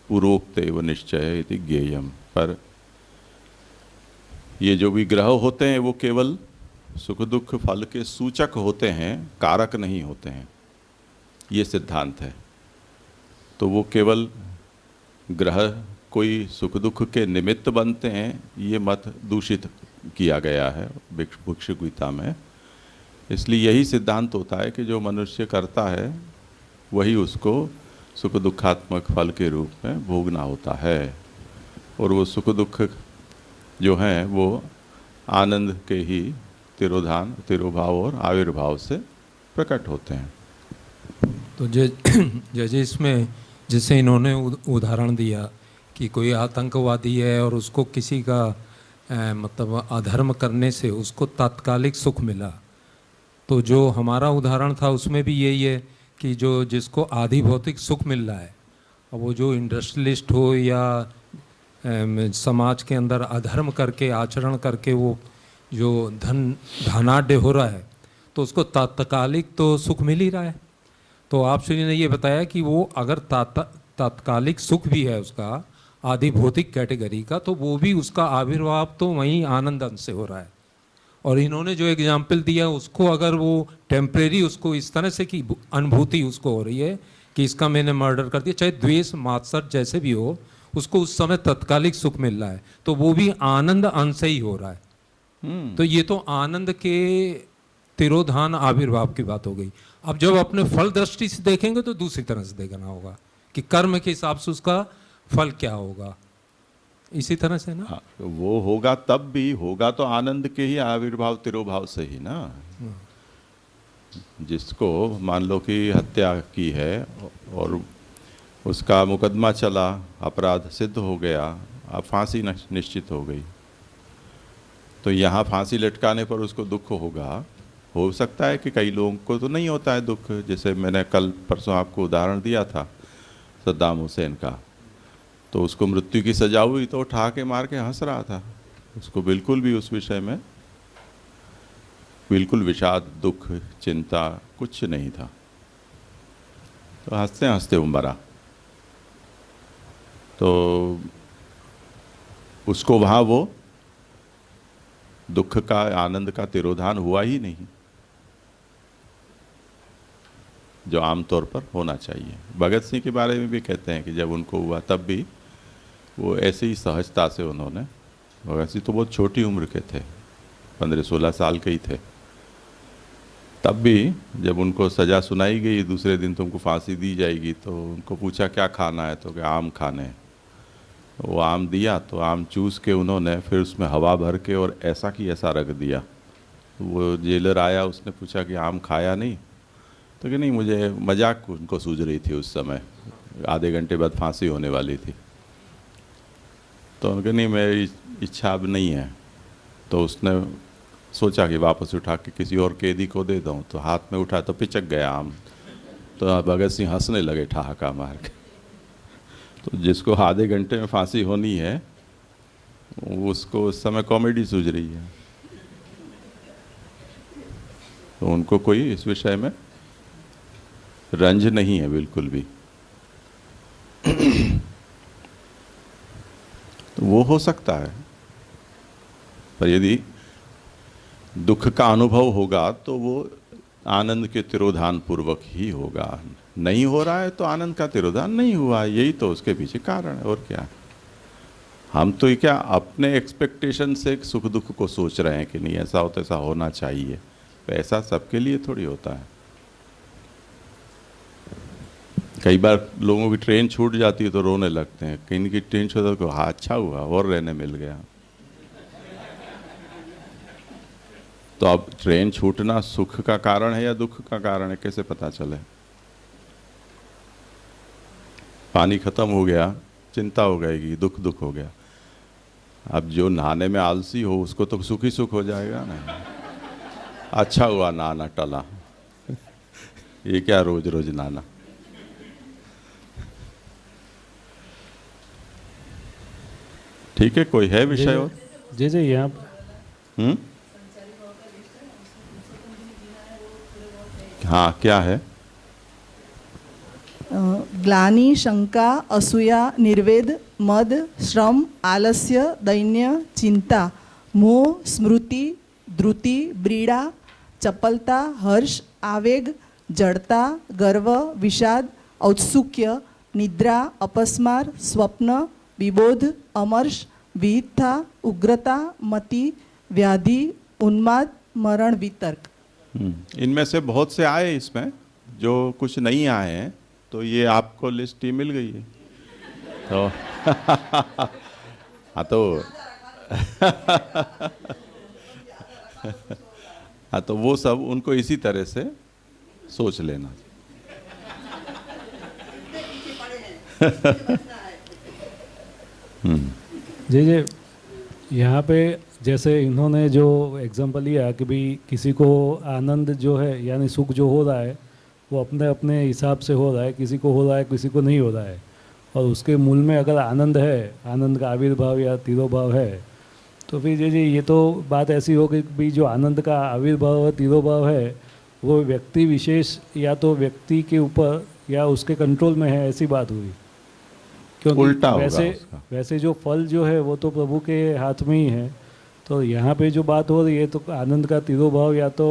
पूर्वोक्त एव निश्चय इति ज्ञेयम। पर ये जो भी ग्रह होते हैं वो केवल सुख दुख फल के सूचक होते हैं, कारक नहीं होते हैं, ये सिद्धांत है। तो वो केवल ग्रह कोई सुख दुख के निमित्त बनते हैं, ये मत दूषित किया गया है भिक्षु गीता में। इसलिए यही सिद्धांत होता है कि जो मनुष्य करता है वही उसको सुख दुखात्मक फल के रूप में भोगना होता है, और वो सुख दुख जो हैं वो आनंद के ही तिरोधान, तिरोभाव और आविर्भाव से प्रकट होते हैं। तो जैसे इसमें जैसे इन्होंने उदाहरण दिया कि कोई आतंकवादी है और उसको किसी का मतलब अधर्म करने से उसको तात्कालिक सुख मिला, तो जो हमारा उदाहरण था उसमें भी यही है कि जो जिसको आधि भौतिक सुख मिल रहा है, अब वो जो इंडस्ट्रियलिस्ट हो या समाज के अंदर अधर्म करके आचरण करके वो जो धनाढ्य हो रहा है, तो उसको तात्कालिक तो सुख मिल ही रहा है। तो आप श्री ने ये बताया कि वो अगर तात्कालिक सुख भी है उसका आधि भौतिक कैटेगरी का, तो वो भी उसका आविर्भाव तो वहीं आनंद अंश से हो रहा है। और इन्होंने जो एग्जाम्पल दिया उसको अगर वो टेम्परेरी उसको इस तरह से की अनुभूति उसको हो रही है कि इसका मैंने मर्डर कर दिया, चाहे द्वेष मात्सर जैसे भी हो, उसको उस समय तत्कालिक सुख मिल रहा है, तो वो भी आनंद अंश से ही हो रहा है। तो ये तो आनंद के तिरोधान आविर्भाव की बात हो गई। अब जब अपने फल दृष्टि से देखेंगे तो दूसरी तरह से देखना होगा कि कर्म के हिसाब से उसका फल क्या होगा, इसी तरह से ना। हाँ, वो होगा तब भी होगा तो आनंद के ही आविर्भाव तिरोभाव से ही ना। जिसको मान लो कि हत्या की है और उसका मुकदमा चला, अपराध सिद्ध हो गया, अब फांसी निश्चित हो गई, तो यहाँ फांसी लटकाने पर उसको दुख होगा। हो सकता है कि कई लोगों को तो नहीं होता है दुख, जैसे मैंने कल परसों आपको उदाहरण दिया था सद्दाम हुसैन का, तो उसको मृत्यु की सजा हुई तो उठा के मार के हंस रहा था, उसको बिल्कुल भी उस विषय में बिल्कुल विषाद दुख चिंता कुछ नहीं था, तो हंसते हंसते वो मरा। तो उसको वहाँ वो दुख का आनंद का तिरोधान हुआ ही नहीं, जो आमतौर पर होना चाहिए। भगत सिंह के बारे में भी कहते हैं कि जब उनको हुआ तब भी वो ऐसे ही सहजता से उन्होंने, भगत सिंह तो बहुत छोटी उम्र के थे, 15-16 साल के ही थे, तब भी जब उनको सज़ा सुनाई गई, दूसरे दिन तुमको फांसी दी जाएगी, तो उनको पूछा क्या खाना है, तो क्या आम खाने। वो आम दिया तो आम चूस के उन्होंने फिर उसमें हवा भर के और ऐसा की ऐसा रख दिया। वो जेलर आया, उसने पूछा कि आम खाया नहीं, तो कि नहीं, मुझे मजाक उनको सूझ रही थी उस समय, आधे घंटे बाद फांसी होने वाली थी, तो उनके नहीं मेरी इच्छा अब नहीं है। तो उसने सोचा कि वापस उठा के किसी और कैदी को दे दूँ, तो हाथ में उठा तो पिचक गया आम, तो भगत सिंह हंसने लगे ठहाका मार के। तो जिसको आधे घंटे में फांसी होनी है उसको उस समय कॉमेडी सूझ रही है, तो उनको कोई इस विषय में रंज नहीं है बिल्कुल भी। तो वो हो सकता है, पर यदि दुख का अनुभव होगा तो वो आनंद के तिरोधान पूर्वक ही होगा। नहीं हो रहा है तो आनंद का तिरोधान नहीं हुआ, यही तो उसके पीछे कारण है, और क्या। हम तो ये क्या अपने एक्सपेक्टेशन से सुख दुख को सोच रहे हैं कि नहीं ऐसा हो तो ऐसा होना चाहिए, तो ऐसा सबके लिए थोड़ी होता है। कई बार लोगों की ट्रेन छूट जाती है तो रोने लगते हैं, कहीं की ट्रेन छूट तो हाँ अच्छा हुआ और रहने मिल गया। तो अब ट्रेन छूटना सुख का कारण है या दुख का कारण है, कैसे पता चले। पानी खत्म हो गया चिंता हो गई, दुख दुख हो गया। अब जो नहाने में आलसी हो उसको तो सुख ही सुख हो जाएगा ना। अच्छा हुआ नहाना टला, ये क्या रोज रोज नहाना। ठीक है, कोई है विषय और? जी जी, यहाँ हाँ, क्या है? ग्लानि, शंका, असूया, निर्वेद, मद, श्रम, आलस्य, दैन्य, चिंता, मोह, स्मृति, द्रुति, ब्रीड़ा, चपलता, हर्ष, आवेग, जड़ता, गर्व, विषाद, औत्सुक्य, निद्रा, अपस्मार, स्वप्न, विबोध, अमर्ष, विहित्था, उग्रता, मति, व्याधि, उन्माद, मरण, वितर्क। इनमें से बहुत से आए, इसमें जो कुछ नहीं आए हैं तो ये आपको लिस्ट ही मिल गई है तो हाँ तो वो सब उनको इसी तरह से सोच लेना। जी जी, यहाँ पे जैसे इन्होंने जो एग्जांपल लिया कि भाई किसी को आनंद जो है यानी सुख जो हो रहा है वो अपने अपने हिसाब से हो रहा है, किसी को हो रहा है किसी को नहीं हो रहा है, और उसके मूल में अगर आनंद है, आनंद का आविर्भाव या तिरोभाव है, तो फिर जी ये तो बात ऐसी हो गई कि भाई जो आनंद का आविर्भाव तिरोभाव है वो व्यक्ति विशेष या तो व्यक्ति के ऊपर या उसके कंट्रोल में है, ऐसी बात हुई। क्योंकि उल्टा होगा उसका। वैसे जो फल जो है वो तो प्रभु के हाथ में ही है। तो यहाँ पे जो बात हो रही है तो आनंद का तिरोभाव या तो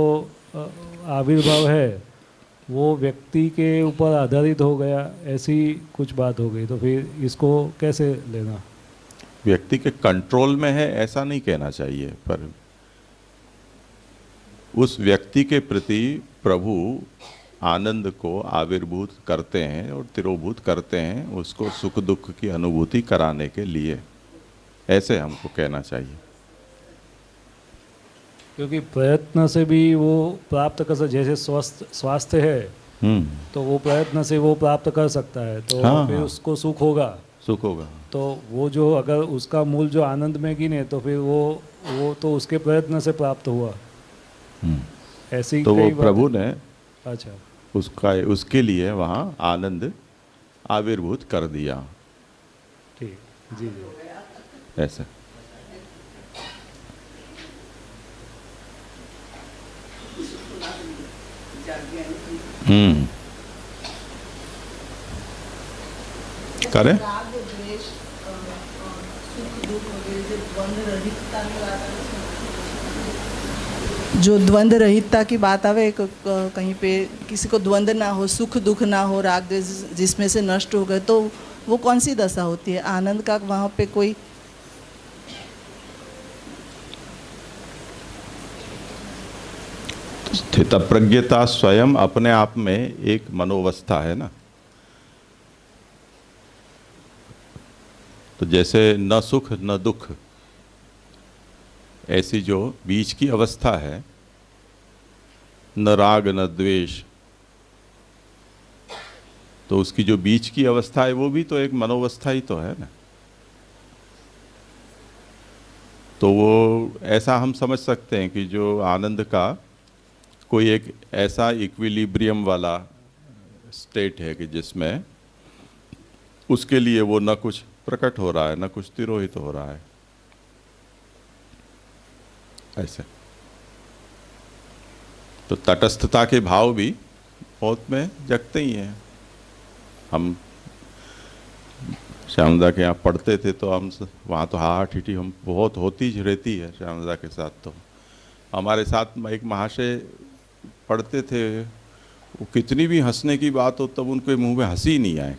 आविर्भाव है वो व्यक्ति के ऊपर आधारित हो गया, ऐसी कुछ बात हो गई। तो फिर इसको कैसे लेना? व्यक्ति के कंट्रोल में है ऐसा नहीं कहना चाहिए, पर उस व्यक्ति के प्रति प्रभु आनंद को आविर्भूत करते हैं और तिरोभूत करते हैं, उसको सुख दुख की अनुभूति कराने के लिए, ऐसे हमको कहना चाहिए। क्योंकि प्रयत्न से भी वो प्राप्त कर सकता, जैसे स्वास्थ्य है तो वो प्रयत्न से वो प्राप्त कर सकता है, तो हाँ, फिर हाँ। उसको सुख होगा। सुख होगा। तो वो जो अगर उसका मूल जो आनंद में गिने तो फिर वो तो उसके प्रयत्न से प्राप्त हुआ। ऐसी तो वो कई बातें- प्रभु ने अच्छा, उसके लिए वहाँ आनंद आविर्भूत कर दिया, ठीक, जी जी। ऐसे। करें? जो द्वंद्व रहितता की बात आवे कहीं पे, किसी को द्वंद्व ना हो, सुख दुख ना हो, राग द्वेष जिसमें से नष्ट हो गए, तो वो कौन सी दशा होती है? आनंद का वहाँ पे कोई स्थितप्रज्ञता स्वयं अपने आप में एक मनोवस्था है ना। तो जैसे न सुख न दुख, ऐसी जो बीच की अवस्था है, न राग न द्वेष, तो उसकी जो बीच की अवस्था है वो भी तो एक मनोवस्था ही तो है ना। तो वो ऐसा हम समझ सकते हैं कि जो आनंद का कोई एक ऐसा इक्विलिब्रियम वाला स्टेट है कि जिसमें उसके लिए वो न कुछ प्रकट हो रहा है न कुछ तिरोहित हो रहा है, ऐसे। तो तटस्थता के भाव भी बहुत में जगते ही हैं। हम श्यामदा के यहाँ पढ़ते थे तो हम वहाँ तो हाँ ठीठी हम बहुत होती रहती है श्यामदा के साथ। तो हमारे साथ एक महाशय पढ़ते थे, वो कितनी भी हंसने की बात हो तब उनके मुंह में हंसी नहीं आए।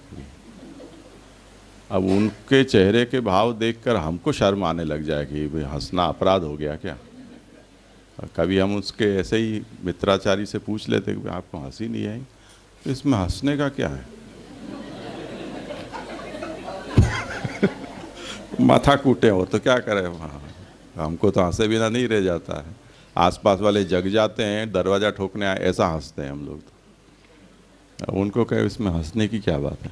अब उनके चेहरे के भाव देखकर हमको शर्म आने लग जाए कि भाई हंसना अपराध हो गया क्या। कभी हम उसके ऐसे ही मित्राचारी से पूछ लेते कि आपको हंसी नहीं आई, तो इसमें हंसने का क्या है। माथा कूटे हो तो क्या करें, हमको तो हंसे बिना नहीं रह जाता है। आसपास वाले जग जाते हैं, दरवाज़ा ठोकने आए ऐसा हंसते हैं हम लोग। तो उनको कहे इसमें हंसने की क्या बात है।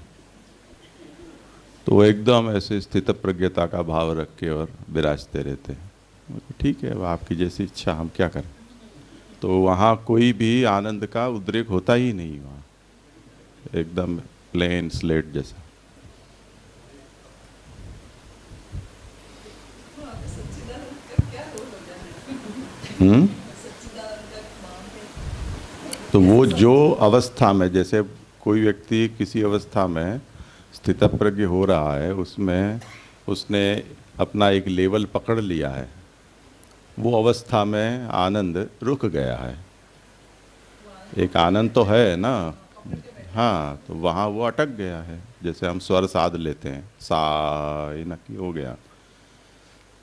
तो वो एकदम ऐसे स्थित प्रज्ञता का भाव रख के और विराजते रहते हैं। ठीक है, अब आपकी जैसी इच्छा, हम क्या करें। तो वहाँ कोई भी आनंद का उद्रेक होता ही नहीं, वहाँ एकदम प्लेन स्लेट जैसा। तो वो जो अवस्था में, जैसे कोई व्यक्ति किसी अवस्था में स्थितप्रज्ञ हो रहा है, उसमें उसने अपना एक लेवल पकड़ लिया है, वो अवस्था में आनंद रुक गया है। एक आनंद तो है ना, हाँ, तो वहाँ वो अटक गया है। जैसे हम स्वर साध लेते हैं, सा ना कि हो गया,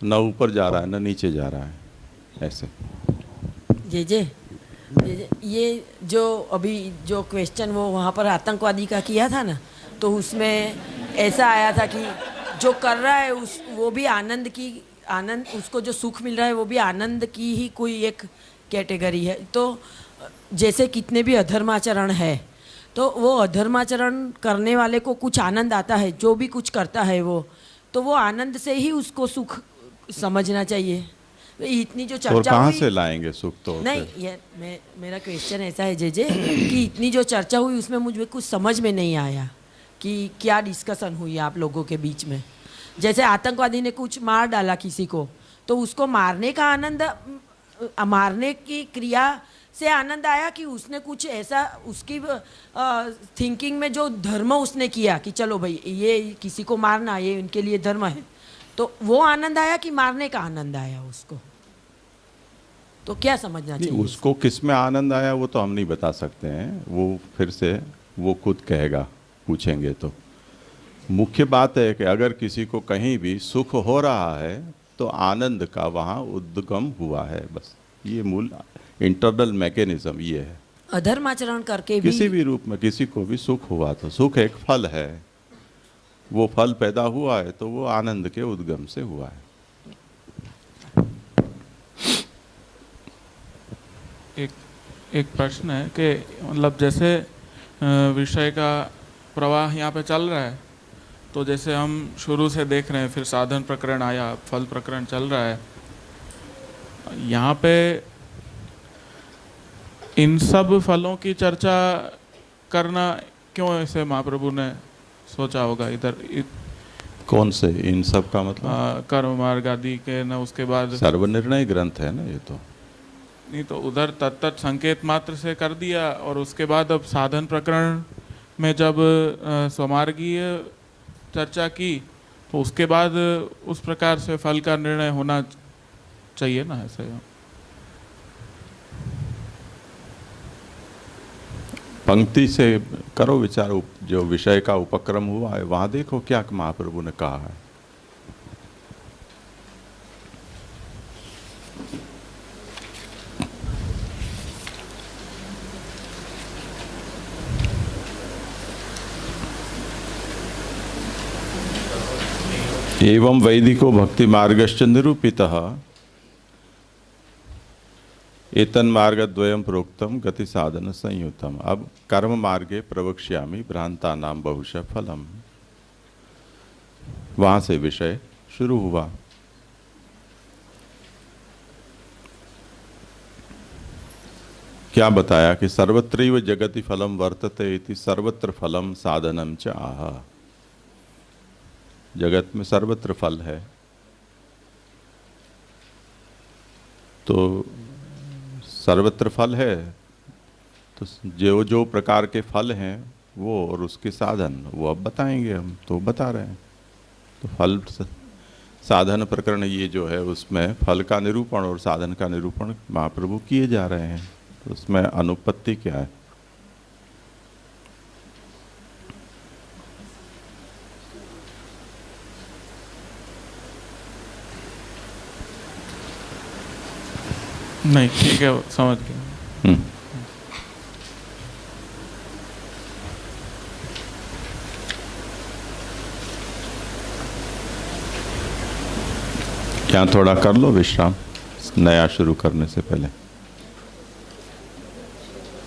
न ऊपर जा रहा है न नीचे जा रहा है, ऐसे। जे ये जो अभी जो क्वेश्चन वो वहाँ पर आतंकवादी का किया था ना, तो उसमें ऐसा आया था कि जो कर रहा है वो भी आनंद उसको जो सुख मिल रहा है वो भी आनंद की ही कोई एक कैटेगरी है। तो जैसे कितने भी अधर्माचरण है, तो वो अधर्माचरण करने वाले को कुछ आनंद आता है, जो भी कुछ करता है तो वो आनंद से ही उसको सुख समझना चाहिए। इतनी जो चर्चा और कहाँ हुई, से लाएंगे सुख? तो नहीं, ये मेरा क्वेश्चन ऐसा है जे कि इतनी जो चर्चा हुई उसमें मुझे कुछ समझ में नहीं आया कि क्या डिस्कशन हुई आप लोगों के बीच में। जैसे आतंकवादी ने कुछ मार डाला किसी को, तो उसको मारने का आनंद, मारने की क्रिया से आनंद आया कि उसने कुछ ऐसा उसकी थिंकिंग में जो धर्म उसने किया कि चलो भाई ये किसी को मारना ये उनके लिए धर्म है, तो वो आनंद आया कि मारने का आनंद आया उसको? तो क्या समझना चाहिए? उसको किस में आनंद आया वो तो हम नहीं बता सकते हैं, वो फिर से वो खुद कहेगा, पूछेंगे तो। मुख्य बात है कि अगर किसी को कहीं भी सुख हो रहा है तो आनंद का वहाँ उद्गम हुआ है, बस ये मूल इंटरनल मैकेनिज्म ये है। अधर्माचरण करके भी किसी भी रूप में किसी को भी सुख हुआ तो सुख एक फल है, वो फल पैदा हुआ है तो वो आनंद के उद्गम से हुआ है। एक प्रश्न है कि मतलब जैसे विषय का प्रवाह यहाँ पे चल रहा है, तो जैसे हम शुरू से देख रहे हैं, फिर साधन प्रकरण आया, फल प्रकरण चल रहा है, यहाँ पे इन सब फलों की चर्चा करना क्यों ऐसे महाप्रभु ने सोचा होगा? कौन से इन सब का मतलब? कर्म मार्ग आदि के न, उसके बाद सर्वनिर्णय ग्रंथ है ना ये तो। नहीं तो उधर तत्त संकेत मात्र से कर दिया, और उसके बाद अब साधन प्रकरण में जब स्वमार्गीय चर्चा की तो उसके बाद उस प्रकार से फल का निर्णय होना चाहिए ना, ऐसे। पंक्ति से करो विचार, जो विषय का उपक्रम हुआ है वहां देखो क्या महाप्रभु ने कहा है। एवं वैदिको भक्ति मार्गश्च निरूपितः एतन मार्गद्वयं प्रोक्तम गति साधन संयुतम। अब कर्म मार्गे प्रवक्ष्यामि भ्रांता नाम बहुशः फलम, वहां से विषय शुरू हुआ। क्या बताया कि सर्वत्रैव जगति फलम वर्तते इति सर्वत्र फलम साधनम च आह। जगत में सर्वत्र फल है, तो सर्वत्र फल है तो जो जो प्रकार के फल हैं वो और उसके साधन वो अब बताएंगे, हम तो बता रहे हैं। तो फल साधन प्रकरण ये जो है उसमें फल का निरूपण और साधन का निरूपण महाप्रभु किए जा रहे हैं, तो उसमें अनुपत्ति क्या है? नहीं, ठीक है, समझ गया। यहाँ थोड़ा कर लो विश्राम, नया शुरू करने से पहले।